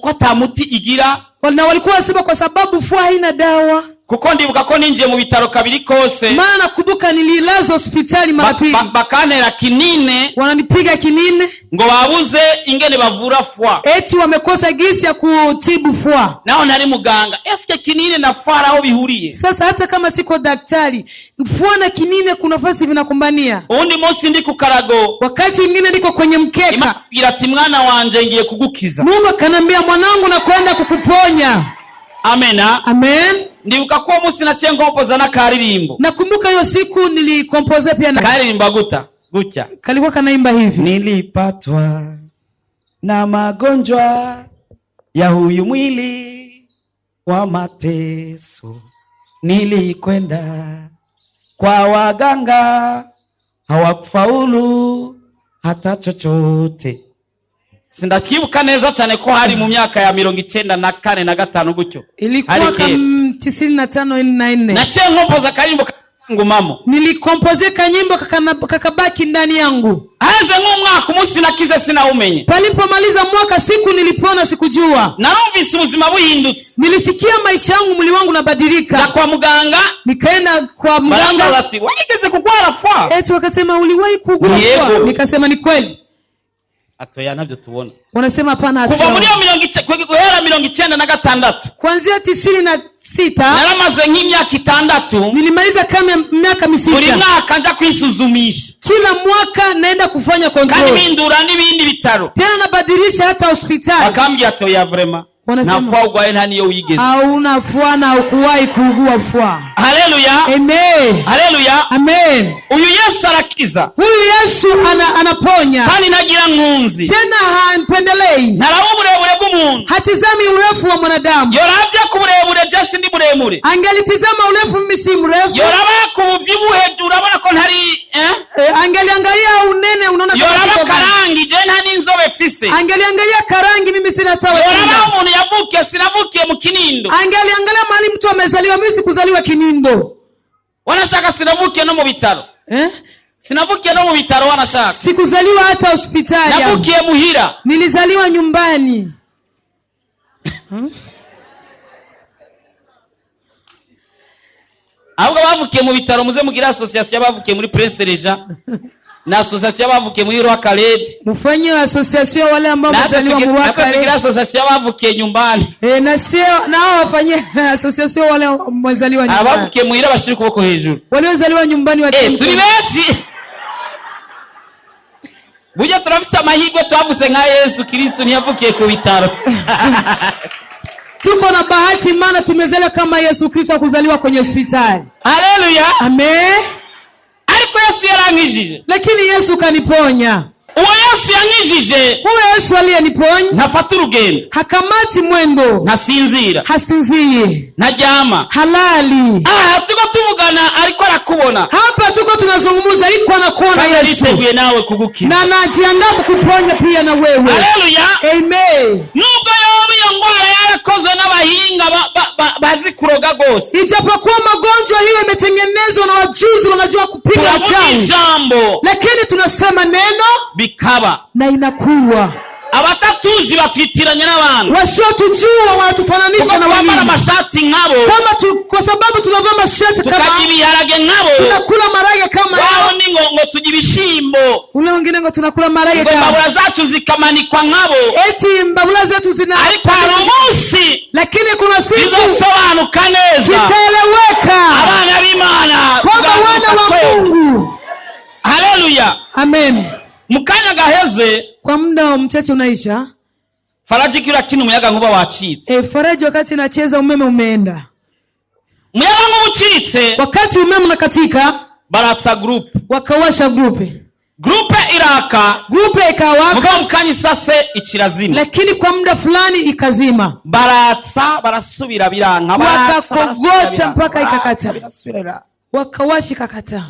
ko tamuti igira. Na walikuwa wasema kwa sababu fwa haina dawa. Kuko ndibuka ko ninje mu bitaro kabiri kose. Maana kumbuka nililazwa hospitali mara pili. Bakanera kinine. Wananipiga kinine. Ngo babuze ingene bavura fwa. Eti wamekosa gisi ya kutibu fwa. Nao nari muganga. Eske kinine na fwa aho bihuriye? Sasa hata kama siko daktari, fwa na kinine kuna nafasi vinakumbania. Undi munsi ndi ku karago. Wakati mwingine niko kwenye mkeka. Imabwira ati mwana wanje ngiye kugukiza. Mungu akanambia mwanangu na kwenda kukuponya. Amena. Amen. Ndibuka ko munsi naciye ngompoza na karirimbo. Nakumbuka hiyo siku nilikompoza pia na karirimba gutya. Kalikuwa kanaimba hivi. Nilipatwa na magonjwa ya huyu mwili wa mateso. Nilikwenda kwa waganga hawakufaulu hata chochote. Sindakibuka neza cyane ko hari mu myaka ya 94 na 5 gutyo. Ilikuwa 95 na 4. Naciye nkompoza karimbo ngumamo. Nilikompoze kanyimbo kakabaki ndani yangu. Haze nk'umwaka umunsi nakize sinawumenye. Palipomaliza mwaka siku nilipona sikujua. Narumvise ubuzima buhindutse. Nilisikia maisha yangu mwili wangu unabadilika. Na kwa muganga, nikaenda kwa mganga. Wigeze kugwara fwa? Eti wakasema uliwahi kugwara fwa? Nikasema ni kweli. Atoya navyo tubona. Wanasema hapana ati. Kuva muri 96 kuanzia 96 naramaze nk'imyaka 6 nilimaliza kama miaka 6. Buri mwaka nja kwisuzumisha. Kila mwaka naenda kufanya control. Kandi bindura n'ibindi bitaro. Tena nabadilisha hata hospitali. Akambia atoya vrema. Nafua ugwaye nta niyo wigeze. Hauna fua na ukuwahi kuugua fua. Haleluya. Amen. Haleluya. Amen. Uyu Yesu arakiza. Huyu Yesu anaponya. Kandi nagira nkunzi. Tena hampendelei. Narawo burebure bw'umuntu. Hatizami urefu wa mwanadamu. Yoravye ku burebure je sindi muremure. Angelitizama urefu mimi si mrefu. Yoraba ku buvyibuhe urabona ko ntari angeliangalia unene unaona kama yoraba karangi je nta n'inzobe fise. Angeliangalia karangi mimi sina tawa. Yoraba umuntu yavukiye sinavukiye mu Kinindo. Angeliangalia mahali mtu amezaliwa mimi sikuzaliwa Kinindo. Wanashaka sinavukiye no mu bitaro. Sinavukiye no mu bitaro wanashaka. Sikuzaliwa hata hospitali. Navukiye muhira. Nilizaliwa nyumbani. Ahubwo bavukiye mu bitaro muze mugira association y'abavukiye muri Prince Regent na association y'abavukiye muri Roi Khaled. Mufanye association wale ambao wamezaliwa mu Roi Khaled. Mugira association y'abavukiye nyumbani. Na sio nao wafanye association wale wamezaliwa nyumbani. Abavukiye muhira bashiri kuboko hejuru. Wale wazaliwa nyumbani wa turi benshi. Bujya turafite amahirwe twavuze nka Yesu Kristo ntiyavukiye ku bitaro. Tuko na bahati maana tumezaliwa kama Yesu Kristo kuzaliwa kwenye hospitali. Haleluya. Amen. Ariko Yesu yarangijije. Lakini Yesu kaniponya. Uwo Yesu yangijije. Uwo Yesu aliyeniponya. Ntafata urugendo. Hakamati mwendo. Ntasinzira. Hasinziye. Ntajyama. Halali. Tuko tuvugana ariko arakubona. Hapa tuko tunazungumza ariko anakuona Yesu. Niteguye nawe kugukiza. Na najiandaa kukuponya pia na wewe. Haleluya. Amen. Nubwo yoba ngwara yarakozwe n'abahinga bazi kuroga gose. Ijapokuwa magonjwa hiyo imetengenezwa na wajuzi wanajua kupiga uchawi. Lakini tunasema neno bikaba na inakuwa. Abatatuzi batwitiranya n'abantu. Wasiotujua wanatufananisha na wengine. Mashati nkabo. Kwa sababu tunavaa mashati kama. Tukajibiharage nkabo. Tunakula marage kama. Wao ni ngo tujibishimbo. Ule wengine ngo tunakula marage kama. Mbabula zacu zikamanikwa nkabo. Eti mbabula zetu zina. Ariko umunsi. Lakini kuna siku. Izosobanuka neza. Kitaeleweka. Abana b'Imana. Kwamba wana wa Mungu. Haleluya. Amen. Mukanya gaheze kwa muda mchache unaisha. Faraji kila kinu muyaga nkuba wacitse. Faraji wakati nacheza umeme umeenda. Muyaga nkuba ucitse. Wakati umeme unakatika. Baratsa group. Wakawasha group. Group iraka. Group ikawaka. Muga mkanyi sase ikirazima. Lakini kwa muda fulani ikazima. Baratsa barasubira biranka. Wakakogota mpaka ikakata. Wakawashi kakata.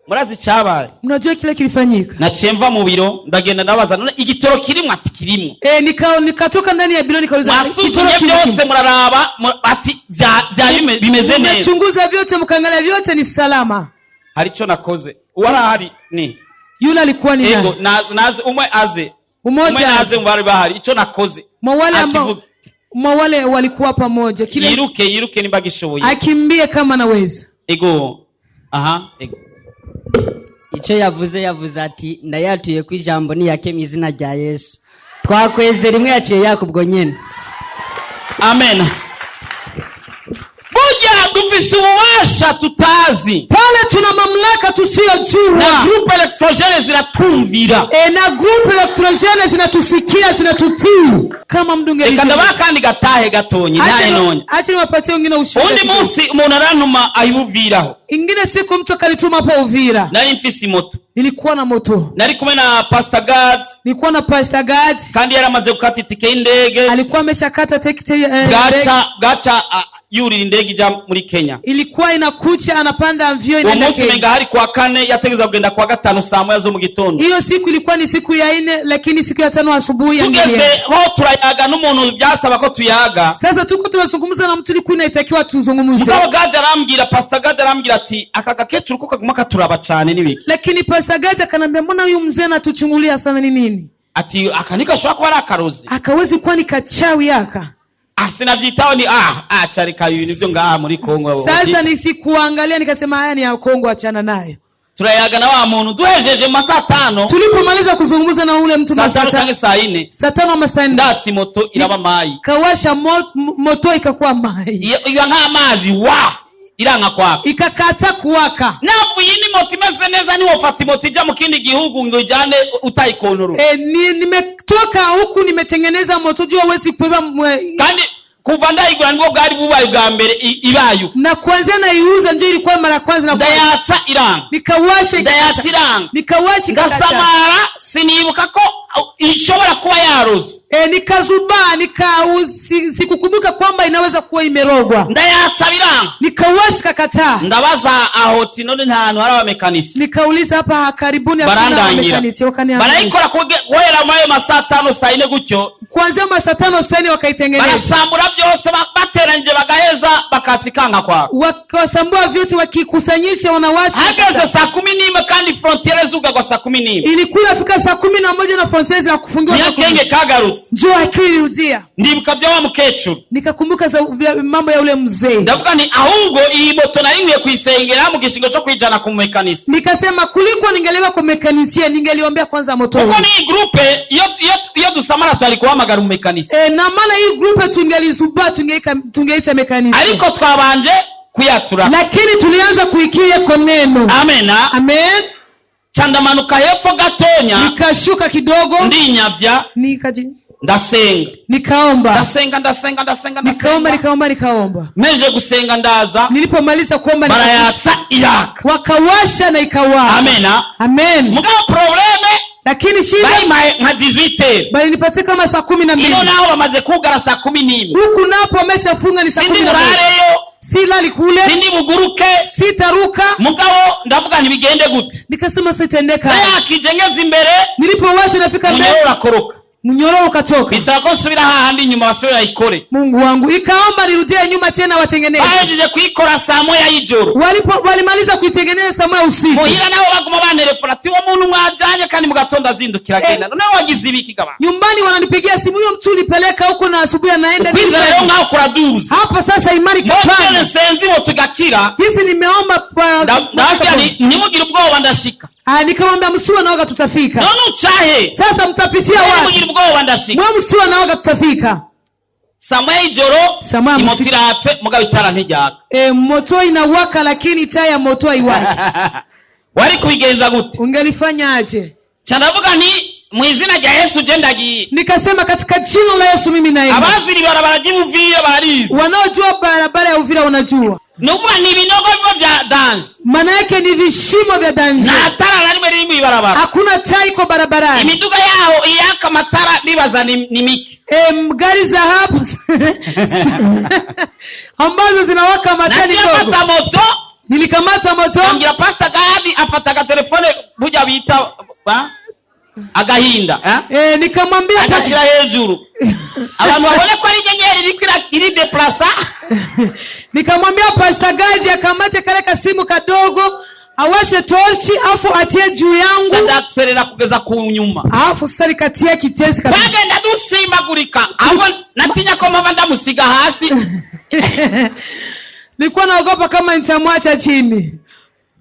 Murazi cyabaye. Mnajua kile kilifanyika. Na chemva mu biro ndagenda ndabaza none igitoro kirimo ati kirimo. Nikatoka ndani ya biro nikauliza igitoro byose muraraba ati bimeze neza. Nachunguza vyote mkaangalia vyote ni salama. Haricho nakoze. Wala hari ni. Yule alikuwa ni nani? Naze umwe aze. Umoja aze mbari bahari. Icho nakoze. Mwale ambao mwale walikuwa pamoja. Kile yiruke nimbagishoboye. Akimbie kama naweza. Ego. Ego. Icyo yavuze ati ndayatuye ku ijambo ni yake mu izina rya Yesu. Twakweze rimwe yaciye yakubwo nyene. Amen. Buja dufise ububasha tutazi. Pale tuna mamlaka tusiyojua. Na group electrogene zinatumvira. Na group electrogene zinatusikia zinatutii. Kama mdunge hivi. Ekanda bakandi gatahe gatonyi naye none. Acha niwapatie wengine ushuhuda. Undi munsi umuntu arantuma ayibuviraho. Ingine siku mtu kalituma hapo Uvira. Nari mfisi moto. Nilikuwa na moto. Nari kumwe na Pastor God. Nilikuwa na Pastor God. Kandi yaramaze gukata itike y'indege. Alikuwa ameshakata tiketi gacha yuri indege ija muri Kenya. Ilikuwa inakucha anapanda avion inaenda Kenya. Umunsi hari kwa 4 yategeza kugenda kwa 5 saa moya zo mu gitondo. Hiyo siku ilikuwa ni siku ya 4 lakini siku ya 5 asubuhi angenia. Tugeze ho turayaga n'umuntu byasaba ko tuyaga. Sasa tuko tunazungumza na mtu ilikuwa inatakiwa tuzungumze. Mugabo Gade arambwira, Pastor Gade arambwira ati aka gakecuru ko kaguma katuraba cyane nibiki. Lakini Pastor Gade akanambia mbona huyu mzee anatuchungulia sana ni nini? Ati akanika shwa kwa akarozi. Akawezi kuwa ni kachawi aka. Sinavyitaho ni charika ibintu byo ngaha muri Kongo. Sasa nisikuangalia nikasema haya ni ya Kongo, achana nayo. Turayaga na wa muntu duhejeje masaa 5. Tulipomaliza kuzungumza na ule mtu masaa 5 saa 4. Saa 5 masaa 4. Ndatsi moto iraba mai. Kawasha moto ikakuwa mai. Iyo nka amazi iranga kwaka. Ikakata kuwaka. Nafu yini moto imeze neza ni wofata moto ija mu kindi gihugu ngo ijane utayikonoro. Nimetoka huku nimetengeneza moto jua uwezi kubeba kandi kuva ndayigura nibwo bwari bubaye bwa mbere ibayo. Na kwanza naiuza ndio ilikuwa mara kwanza na ndayatsa iranga. Nikawasha ndayatsa iranga. Nikawasha ngasamara sinibuka ko ishobora kuba yaroze. Nikazuba sikukumbuka kwamba inaweza kuwa imerogwa. Ndayatsa biranga. Nikawasha kakataa. Ndabaza aho tinone nta hantu hari abamekanisi. Nikauliza hapa karibuni hakuna abamekanisi. Barayikora guhera mayo masaa 5 saa 4 gutyo. Kuanzia masaa 5 saa 4 wakaitengeneza. Barasambura byose bateranje bagaheza bakatikanga kwa. Wakasambua vyote wakikusanyisha wanawasha. Hageze saa 11 kandi frontiere zuga kwa saa 11. Ilikuwa fika saa 11 na frontiere za kufungiwa. Yakenge kagarutse. Njoo akilirudia. Ndibuka bya wa mukecuru. Nikakumbuka mambo ya ule mzee. Ndavuga ni ahubwo iyi moto narimwe kuyisengera mu gishingo cyo kwijana ku mekanisi. Nikasema kuliko ningelewa kwa mekanisia ningeliombea kwanza moto. Kuko ni grupe iyo dusamara twari kuhamagara mu mekanisi. Na maana hii grupe tungelizuba tungeita mekanisi. Ariko twabanje kuyatura. Lakini tulianza kuikia kwa neno. Amena. Amen. Chandamanuka hepfo gatonya. Nikashuka kidogo. Ndinyavya. Ndasenga. Nikaomba. Nikaomba. Meje gusenga ndaza. Nilipomaliza kuomba barayatsa iraka. Wakawasha na ikawa. Amena. Amen. Mugabo probleme. Lakini shida nka 18. Bali nipatie kama saa 12. Iyo nao bamaze kugara saa 11. Huku napo ameshafunga ni saa 12. Silali kule. Sindi buguruke. Sitaruka. Mugabo ndavuga ntibigende gute. Nikasema sitendeka. Yakijengeza imbere. Nilipowasha nafika mbele. Munyororo koroka. Munyororo ukatoka. Bisaba ko subira hahandi nyuma basubira ikore. Mungu wangu ikaomba nirudie nyuma tena watengeneze. Baje kuikora saa 1 y'ijoro. Walimaliza kuitengeneza saa 1 usiku. Muhira naho baguma bantelefona ati wo muntu mwajanye kandi mugatonda zindukira genda. None wagize ibiki gaba. Nyumbani wananipigia simu huyo mtu ulipeleka huko na asubuhi anaenda nini. Kwiza leo ngao kuraduza. Hapa sasa imani kapana. Mbona senzi mo tugakira. Hizi nimeomba kwa nimugira ubwoba ndashika. Nikamwambia msiwa naoga tutafika. None uchahe. Sasa mtapitia wapi? Nimugira ubwoba ndashika. Mwa msiwa naoga tutafika. Samwe ijoro imotiratse mugabo itara ntijyaka. Moto inawaka lakini taa ya moto haiwaki. Wari kubigenza gute? Ungelifanya aje? Chandavuga ni mwizina rya Yesu jendagiye. Nikasema katika jina la Yesu mimi naenda. Abaziri barabara y'Uvira barizi. Wanaojua barabara ya Uvira wanajua. Nubwa ni binogo vya danje. Maana yake ni vishimo vya danje. Na tara nari bari mu barabara. Hakuna taa iko barabarani. Imiduga yao iyaka matara bibaza ni miki. Gari za hapo ambazo zinawaka matani dogo. Na moto. Nilikamata moto. Ngira Pastor Gadi afataga telefone buja bita agahinda nikamwambia agashira hejuru abantu babone ko ari nyenyeri iri deplacer. Nikamwambia Pastor Gadi akamate kale kasimu kadogo awashe torchi afu atie juu yangu ndakserera kugeza ku nyuma afu sari katia kitezi kabisa. Bagenda dusimbagurika aho natinya ko mama ndamusiga hasi. Nilikuwa naogopa kama nitamwacha chini.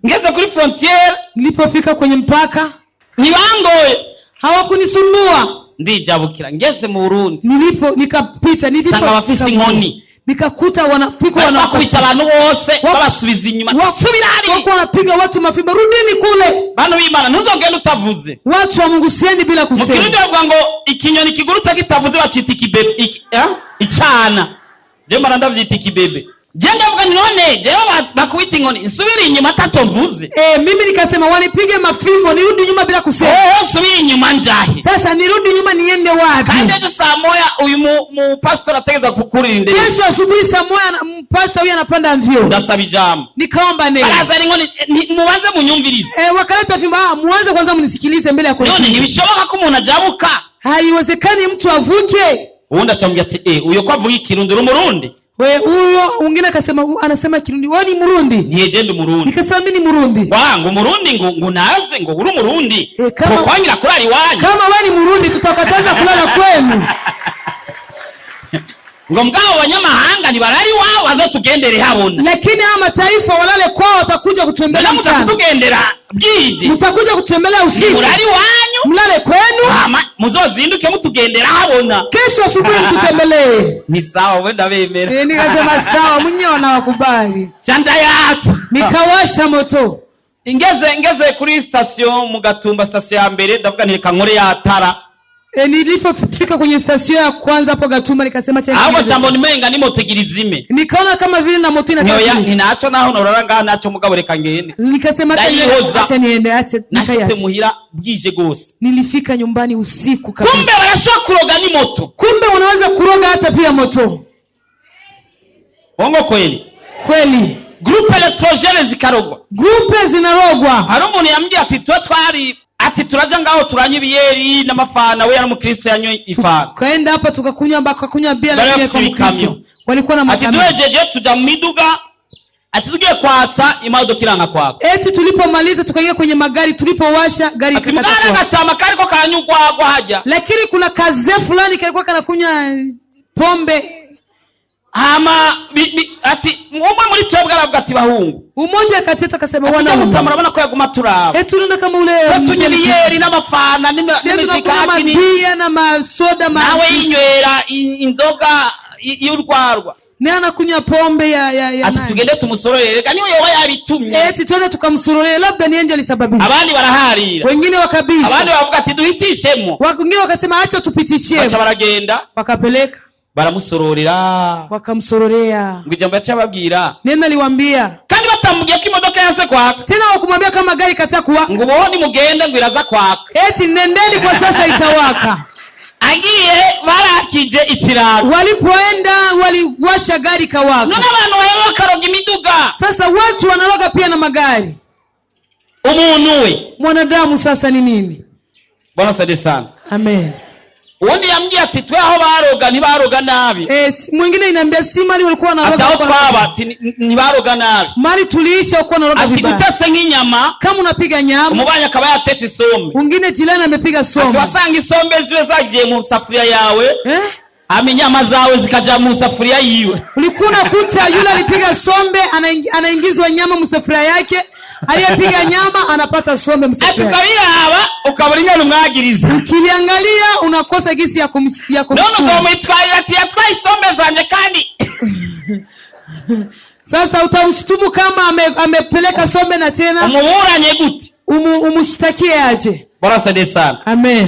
Ngeze kuri frontiere. Nilipofika kwenye mpaka nibangoye hawakunisumbua. Ndijabukira ngeze mu Burundi. Nikapita sanga bafisi inkoni. Nikakuta wanakuita abantu bose babasubiza inyuma. Subirani. Wako wanapiga watu mafimbo, rudini kule. Bano bimana ntuzogenda utavuze. Watu wa Mungu sieni bila kusema. Mukirudi bavuga ngo ikinyoni kigurutse kitavuze bacita ikibebe icana. Je mara ndavyita ikibebe. Jenda vuga none je bakuita inkoni nsubiri inyuma tatomvuze. Mimi nikasema wanipige mafimbo nirudi nyuma bila kusema. Subiri inyuma njahe. Sasa nirudi nyuma niende wapi? Kande je saa moya uyu mu pastor ategeza kukurira ndege. Kesho asubuhi saa moya pastor huyu anapanda mvio. Ndasaba ijambo. Nikaomba neno. Baraza inkoni mubanze munyumvirize. Wakaleta fimbo muanze kwanza mnisikilize mbele ya kuni. None ntibishoboka ko umuntu ajabuka. Haiwezekani mtu avuke. uwundi acambia ati uyo ko avuga ikirundi umurundi we huyo mwingine akasema anasema Kirundi wewe ni Murundi nije ndi umurundi nikasema mimi ni Murundi wangu umurundi ngo naze ngo uri umurundi kama kwangira kurari wanyu kama wewe ni Murundi tutakataza kulala kwenu ngo mgao wanyamahanga ni barari wao azotugendere habona lakini haya mataifa walale kwao watakuja kutembelea mchana mtakugendera bwije mtakuja kutembelea usiku murari wanyu mlale kwenu muzozinduke mutugendera habona kesho asubuhi mtutembelee ni sawa wenda bemera nikasema sawa mwenyewe na wakubali chanda yatsa nikawasha moto ngeze kuri station mu Gatumba station ya mbere ndavuga nti kankore yatara nilipofika kwenye station ya kwanza hapo Gatumba nikasema hapo jambo nimenga ni moto girizime nikaona kama vile na moto inataka ninacho naho noraranga nacho mugabo reka ngende nikasema acha niende acha nashitse muhira bwije gose nilifika nyumbani usiku kabisa kumbe barashaka kuroga ni moto kumbe wanaweza kuroga hata pia moto bongo kweli groupe electrogene zikarogwa groupe zinarogwa hari umuntu yambye ati twari ati turaja ngaho turanye biyeri n'amafana we yari mu Kristo yanyoye ifana kaenda hapa tukakunywa bia lakini kwa Kristo walikuwa na makamyo ati twejeje tuja mu miduga ati tugiye kwatsa imodoka iranga kwako eti tulipomaliza tukaingia kwenye magari tulipowasha gari ikakata ati gatama kariko karanyugwa haja lakini kuna kaze fulani kalikuwa kanakunywa pombe ati umwe muri twebwe aravuga ati bahungu umoja kati yetu akasema wana murabona ko yaguma turaba tunaenda kama ule tunyibiyeri n'amafana n'imishikaki bia na masoda nawe inywera inzoga y'urwarwa ni anakunywa pombe ya ati tugende tumusororere reka niwe yoba yabitumye eti twende tukamsororere labda ni angel sababisha abandi baraharira wengine wakabisha abandi bavuga ati duhitishemo wengine wakasema acha tupitishie acha baragenda wakapeleka baramusororera wakamsororea ngo ijambo yacababwira nenda liwaambia kandi batambugiye ko imodoka yaze kwaka tena wakumwambia kama gari katakuwa ngo boni mugende ngo iraza kwaka eti nendeni kwa sasa itawaka agiye barakije ikiraro walipoenda waliwasha gari kawaka none abantu bayo karoga imiduga sasa watu wanaroga pia na magari umuntu we mwanadamu sasa ni nini bwana sade sana amen undi yambye ati twe aho baroga ntibaroga nabi mwingine inambia si mali walikuwa wanaroga kwa kwaba ati ntibaroga nabi mali tuliisha uko wanaroga vibaya ati utatse nk'inyama kama unapiga nyama umubanya akaba yatetse isombe mwingine jilani amepiga sombe ati wasanga isombe ziwe zagiye mu safuriya yawe amenyama zawe zikaja mu safuriya yiwe ulikuwa unakuta yule alipiga sombe anaingizwa nyama mu safuriya yake aliyepiga nyama anapata sombe msafiri tukabiraba ukabura ingano mwagiriza ukiliangalia unakosa gisi ya kumshtua none umitwalira ati yatwaye isombe zanje kandi sasa utamshtumu kama amepeleka sombe na tena umuburanye gute umushtakie aje barasade sana amen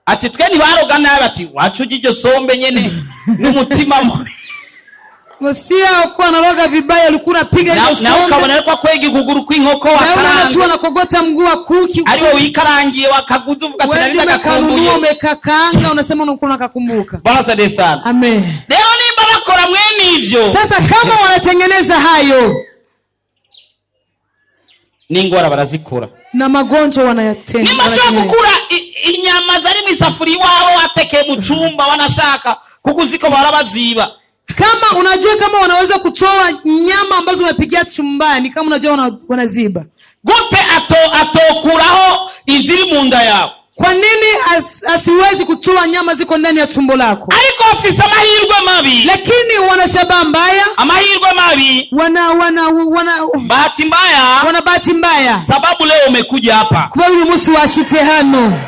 ati twe ntibaroga nabi ati wacujije sombe nyene n'umutima mubi ngosia kwa naroga vibaya alikuwa anapiga hiyo sombe na ukabona kwa kwegi kuguru kw'inkoko wakaranga na anakogota mguu wa kuki ariwe wikarangiye wakaguza uvuga ati nari ndakakumbuye umekakaanga unasema unakuwa unakumbuka barasade sana amen leo nimba bakora mwene ivyo sasa kama wanatengeneza hayo n'ingwara barazikora na magonjwa wanayatenga nimashaka kukura inyama zari mu isafuri wao watekeye mu chumba wanashaka kukuziko barabaziba kama unajua kama wanaweza kutoa nyama ambazo umepigia chumbani kama unajua wanaziba gute atokuraho iziri mu nda yao kwa nini asiwezi kutoa nyama ziko ndani ya tumbo lako ariko ofisa amahirwe mabi lakini wana shaba mbaya amahirwe mabi bahati mbaya sababu leo umekuja hapa kwa hiyo musi washite hano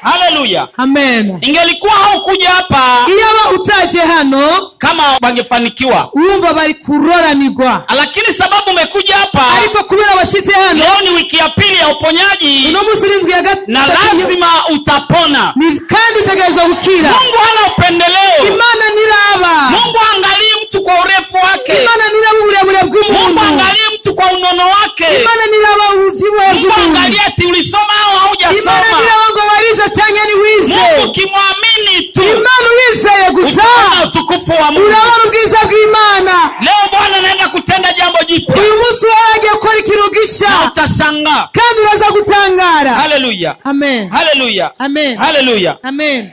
haleluya amen ingelikuwa haukuja hapa iyawa utaje hano kama bangefanikiwa umva bali kuroranirwa lakini sababu umekuja hapa ariko kubera washite hano leo ni wiki ya pili ya uponyaji uno musirindwi ya gatatu na lazima utapona ni kandi utegerezwa gukira Mungu hana upendeleo imana niraba Mungu angalie mtu kwa urefu wake imana niraba uburebure bw'umuntu Mungu angalie mtu kwa unono wake imana niraba ujibu wa Mungu angalie ati ulisoma au haujasoma imana niraba ngo wariza cyangwa ni wize Mungu kimwamini tu imana wizeye gusa utukufu wa Mungu urabona ubwiza bw'Imana leo Bwana anaenda kutenda jambo jipya uyu munsi waje gukora ikirugisha utashangaa kandi uraza gutangara haleluya amen haleluya amen haleluya amen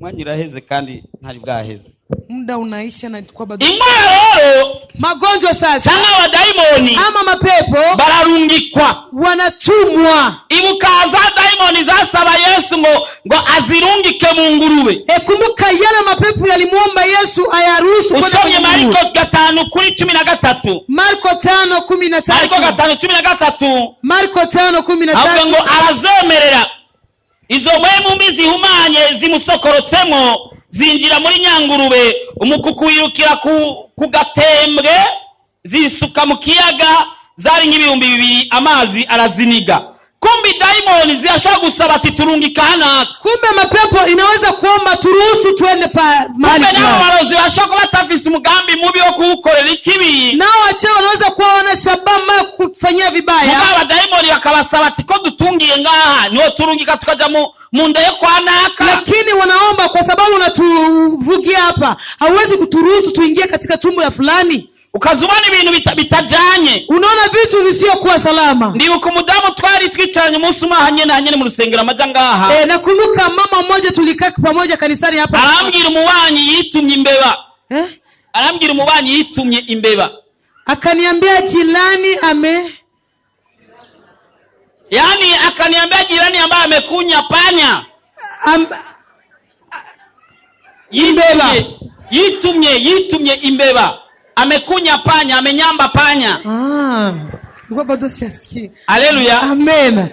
mwanya uraheze kandi ntari bwaheze. Muda unaisha na kwa bado. Indwara rero Magonjwa sasa cyangwa abadayimoni ama mapepo bararungikwa. wanatumwa. Ibukaza dayimoni zasaba Yesu ngo azirungike mu ngurube. Kumbuka yale mapepo yalimuomba Yesu ayaruhusu kwenda Usomye Marko 5:13. Marko 5:13. Marko 5:13. Marko 5:13. Ahubwo ngo arazemerera izo mpwemu mbi zihumanye zimusokorotsemo zinjira muri nyangurube, umukuku wirukira ku gatembwe zisuka mu kiyaga, zari nk'ibihumbi 2 amazi araziniga. Kumbi daimoni ziyashobora gusaba ati turungika hanaka. Kumbe mapepo inaweza kuomba turuhusu tuende mahali. Kumbe nao warozi bashobora batafise umugambi mubi wo kuwukorera ikibi. Nao wachawi wanaweza kuwa wana shabaha ya kufanyia vibaya. Mugaba daimoni bakabasaba ati ko dutungiye ngaha niho turungika tukaja mu nda yo kwa naka. Lakini wanaomba kwa sababu unatuvugia hapa, hauwezi kuturuhusu tuingie katika tumbo ya fulani. Ukazubana ibintu bitajanye. Unaona vitu visiokuwa salama. Ndibuka umudamu twari twicaranye umunsi umwe hanyene mu rusengero amaja ngaha. Nakumbuka mama mmoja tulikaa pamoja kanisani hapa. Arambwira umubanyi yitumye imbeba. Arambwira umubanyi yitumye imbeba. Akaniambia jirani yani akaniambia jirani ambaye amekunya panya. Imbeba. Yitumye imbeba. Amekunya panya, amenyamba panya. Kwa bado siasikia. Haleluya. Amen.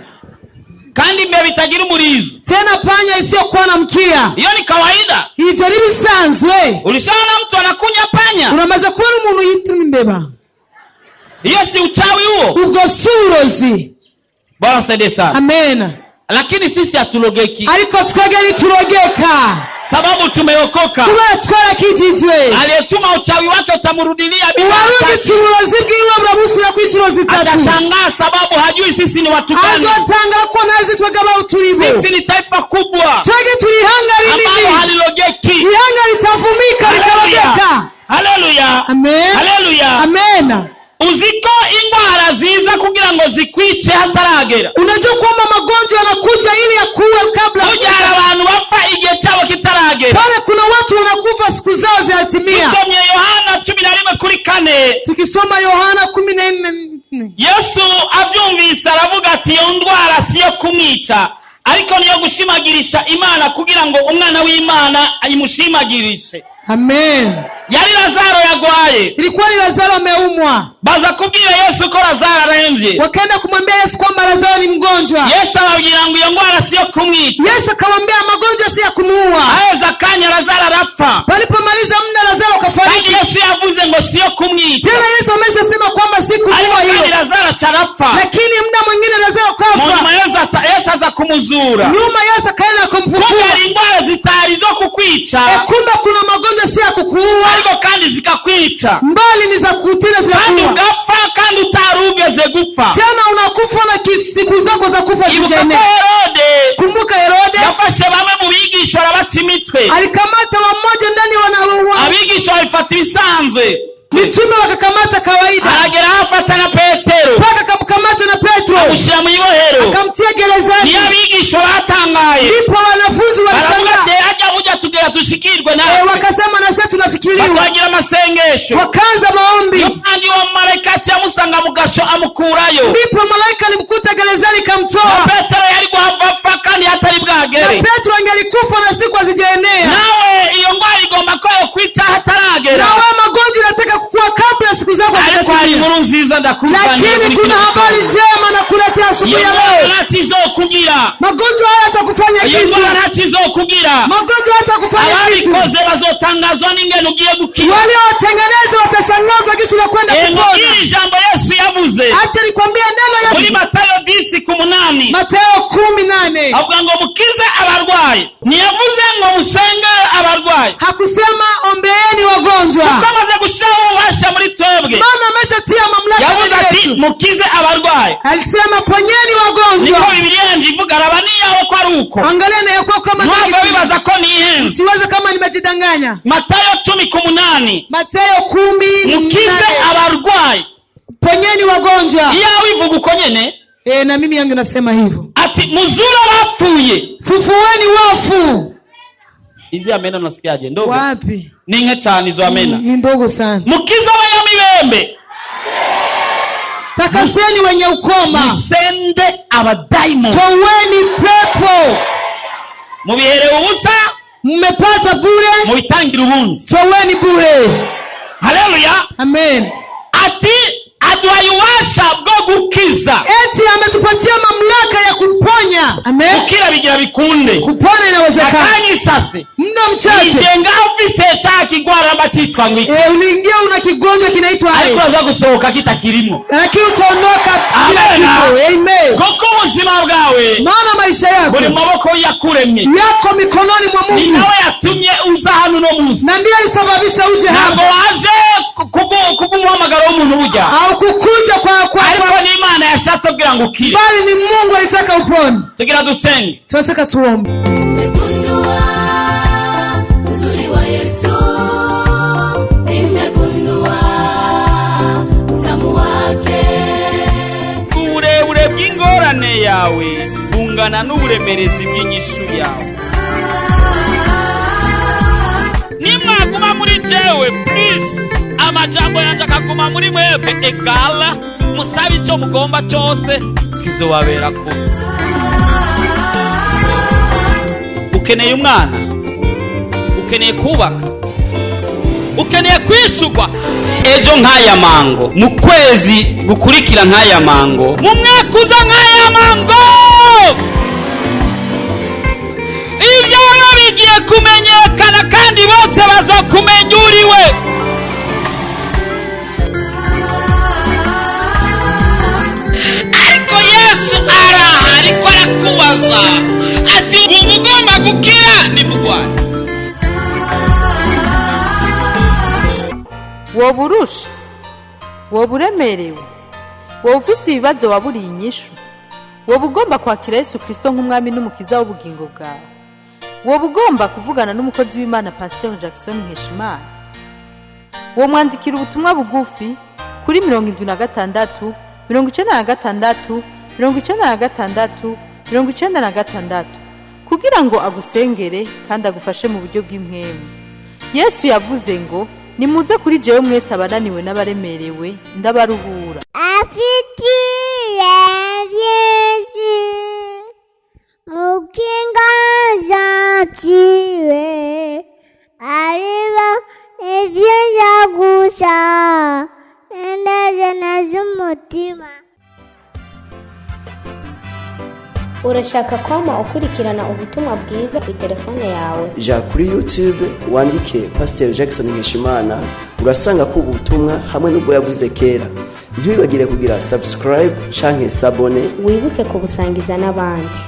Kandi imbeba itagira umurizo. Tena panya isiyokuwa na mkia. Hiyo ni kawaida. Hicho ni bisanzwe. Ulishaona mtu anakunya panya? Unamaze kubona umuntu yitumye imbeba. Hiyo si uchawi huo. Ubwo surozi. Bwana saidie sana. Amen. Lakini sisi hatulogeki. Ariko twegeri turogeka. Sababu tumeokoka. Twara kijijwe. Aliyetuma uchawi wake utamurudilia bila shaka. Warundi turozi bwiwe mrabusu ya kwichirozi tatu. Atashangaa sababu hajui sisi ni watu gani. Azotanga ko nazi twegaba uturibo. Sisi ni taifa kubwa. Twege tulihanga lini. Ambalo halilogeki. Ihanga litavumika likarogeka. Haleluya. Amen. Haleluya. Amen. Uziko ingwara ziza kugira ngo zikwice hataragera. Unajua kwamba magonjwa yanakuja ili yakuwe kabla. Ujara abantu bapfa igihe cyabo kitaragera. Pale kuna watu wanakufa siku zao ziatimia. Tusomye Yohana 11:4. Tukisoma Yohana 14. Yesu abyumvise aravuga ati iyo ndwara siyo kumwica, ariko niyo gushimagirisha Imana kugira ngo umwana w'Imana ayimushimagirishe. Amen. Yari Lazaro yagwaye. Ilikuwa ni Lazaro ameumwa. Baza kubwira Yesu ko Lazaro aremvye. Wakaenda kumwambia Yesu kwamba Lazaro ni mgonjwa. Yesu ababwira ngo iyo ndwara siyo kumwica. Yesu akamwambia magonjwa si ya kumuua. Aweza kanya Lazaro arapfa. Palipomaliza muda Lazaro kafariki. Yesu yavuze ngo siyo kumwica. Tena Yesu ameshasema kwamba si kumuua hiyo. Lazaro charapfa. Lakini muda mwingine Lazaro kafa. Yesu aza kumuzura. Nyuma Yesu akaenda kumfufua. Kumbe indwara zitari zo kukwica. Kumbe kuna magonjwa si ya kukuua. Ariko kandi zikakwica. Mbali ni za kutila zinakuua. Kandi ugapfa kandi utarugeze gupfa. Tena unakufa na siku zako za kufa zijene. Kumbuka Herode yafashe bamwe mu bigisha arabaca imitwe. Alikamata mmoja ndani wanaua. Abigisha walifuata ibisanzwe. Mitume wakakamata kawaida. Aragera afata na Petero. Paka kamkamata na Petro. Amushira mu ibohero. Akamtia gerezani. Ni abigisha batangaye. Ndipo wanafunzi walishangaa. Aja buja tugera tushikirwe nawe. Wakasema na sasa tunafikiriwa. Bakagira masengesho. Wakaanza maombi. Kandi wa malaika amusanga mugasho amukurayo. Ndipo malaika alimkuta gerezani kamtoa. Petero yari guhava kandi hatari bwagere. Na Petro angelikufa na siku hazijaenea. Nawe iyo ngwara igomba ko kwita hataragera. Nawe magonjwa yanataka kukua kabla siku zako hazijatimia. Ari nkuru nziza ndakuvana. Lakini kuna habari njema na kuletea asubuhi ya leo. Kugira. Magonjwa haya yatakufanya kitu. Kugira. Magonjwa yatakufanya kitu. Abikoze bazotangazwa n'ingene ugiye gukira. Wale watengeneza watashangazwa kitu na kwenda kupona. Hili jambo Yesu yavuze. Acha nikwambie neno Yesu. Muri Mathayo 10:8. Mathayo 18. Avuga ngo mukize abarwayi. Niyavuze ngo musenge abarwayi. Hakusema ombeeni wagonjwa. Tukamaze gushiraho ububasha muri twebwe. Maana ameshatia mamlaka yavuze ati mukize abarwayi. Alisema ponyeni wagonjwa. Niko Biblia njivuga rabaniyaho ko ari uko. Angalia na yako kama ntabwo bibaza ko ni ihenze. Siwaze kama nimejidanganya. Mathayo 10:8. Mathayo 10. Mukize abarwayi. Ponyeni wagonjwa. Yawe ivuga uko nyene. Na mimi yangu nasema hivyo. Ati muzura wapfuye. Fufueni wafu. Hizi amena unasikiaje? Ndogo. Wapi? Ni nke cyane izo amena. Ni ndogo sana. Mukiza wa Nyamibembe. Takaseni wenye ukoma. Musende abadaimoni. Toweni pepo. Mubihere ubusa. Mmepata bure. Mubitangira ubundi. Toweni bure. Haleluya. Amen. Ati aduhaye ububasha bwo gukiza. Eti ametupatia mamlaka ya kuponya. Amen. Ukira bigira bikunde. Kupona inawezekana. Akanyi sase. Muda mchache. Ijenga ofisi cha kigwara batitwa ngwiki. Uliingia una kigonjwa kinaitwa ariko aza gusohoka kitakirimo. Lakini utaondoka bila kitu. Amen. Koko ubuzima bwawe. Maana maisha yako. Buri maboko yakuremye. Yako mikononi mwa Mungu. Ni nawe yatumye uza hano no munsi. Na ndiye alisababisha uje hapa. Ntabwo waje kubumuhamagara w'umuntu burya. Au kukuja kwa ariko ni Imana yashatse kugira ngo ukire. Bali ni Mungu alitaka upone. Tugira dusenge. Tunataka tuombe. Nimegundua uzuri wa Yesu. Nimegundua utamu wake. Uburebure bw'ingorane yawe bungana n'uburemerezi bw'inyishu yawe. Nimwaguma muri jewe please. Amajambo yanje akaguma muri mwebwe egala. Musabe icyo mugomba cyose kizobaberako. Ukeneye umwana, ukeneye kubaka, ukeneye kwishurwa ejo nk'aya mango, mu kwezi gukurikira nk'aya mango, mu mwaka uza nk'aya mango. Ibyawe bigiye kumenyekana kandi bose bazokumenya uriwe. Ariko Yesu araha ariko arakubaza ati ugomba gukira ni mugwani. Woba urusha, woba uremerewe, woba ufise ibibazo waburiye inyishu, woba ugomba kwakira Yesu Kristo nk'umwami n'umukiza w'ubugingo bwawe, woba ugomba kuvugana n'umukozi w'Imana Pastor Jackson Nkeshimana, wo mwandikira ubutumwa bugufi kuri 76 96 96 96 kugira ngo agusengere kandi agufashe mu buryo bw'impwemu. Yesu yavuze ngo nimuze kuri jewe mwese abananiwe n'abaremerewe ndabaruhura. Afitiye Yesu mukinga zatiwe ariba ibyiza gusa endeze z'umutima. Urashaka kwama ukurikirana ubutumwa bwiza ku telefone yawe? Ja kuri YouTube wandike Pastor Jackson Nkeshimana urasanga ko ubutumwa hamwe n'ubwo yavuze kera. Ntibibagire kugira subscribe canke sabone. Wibuke kubusangiza n'abandi.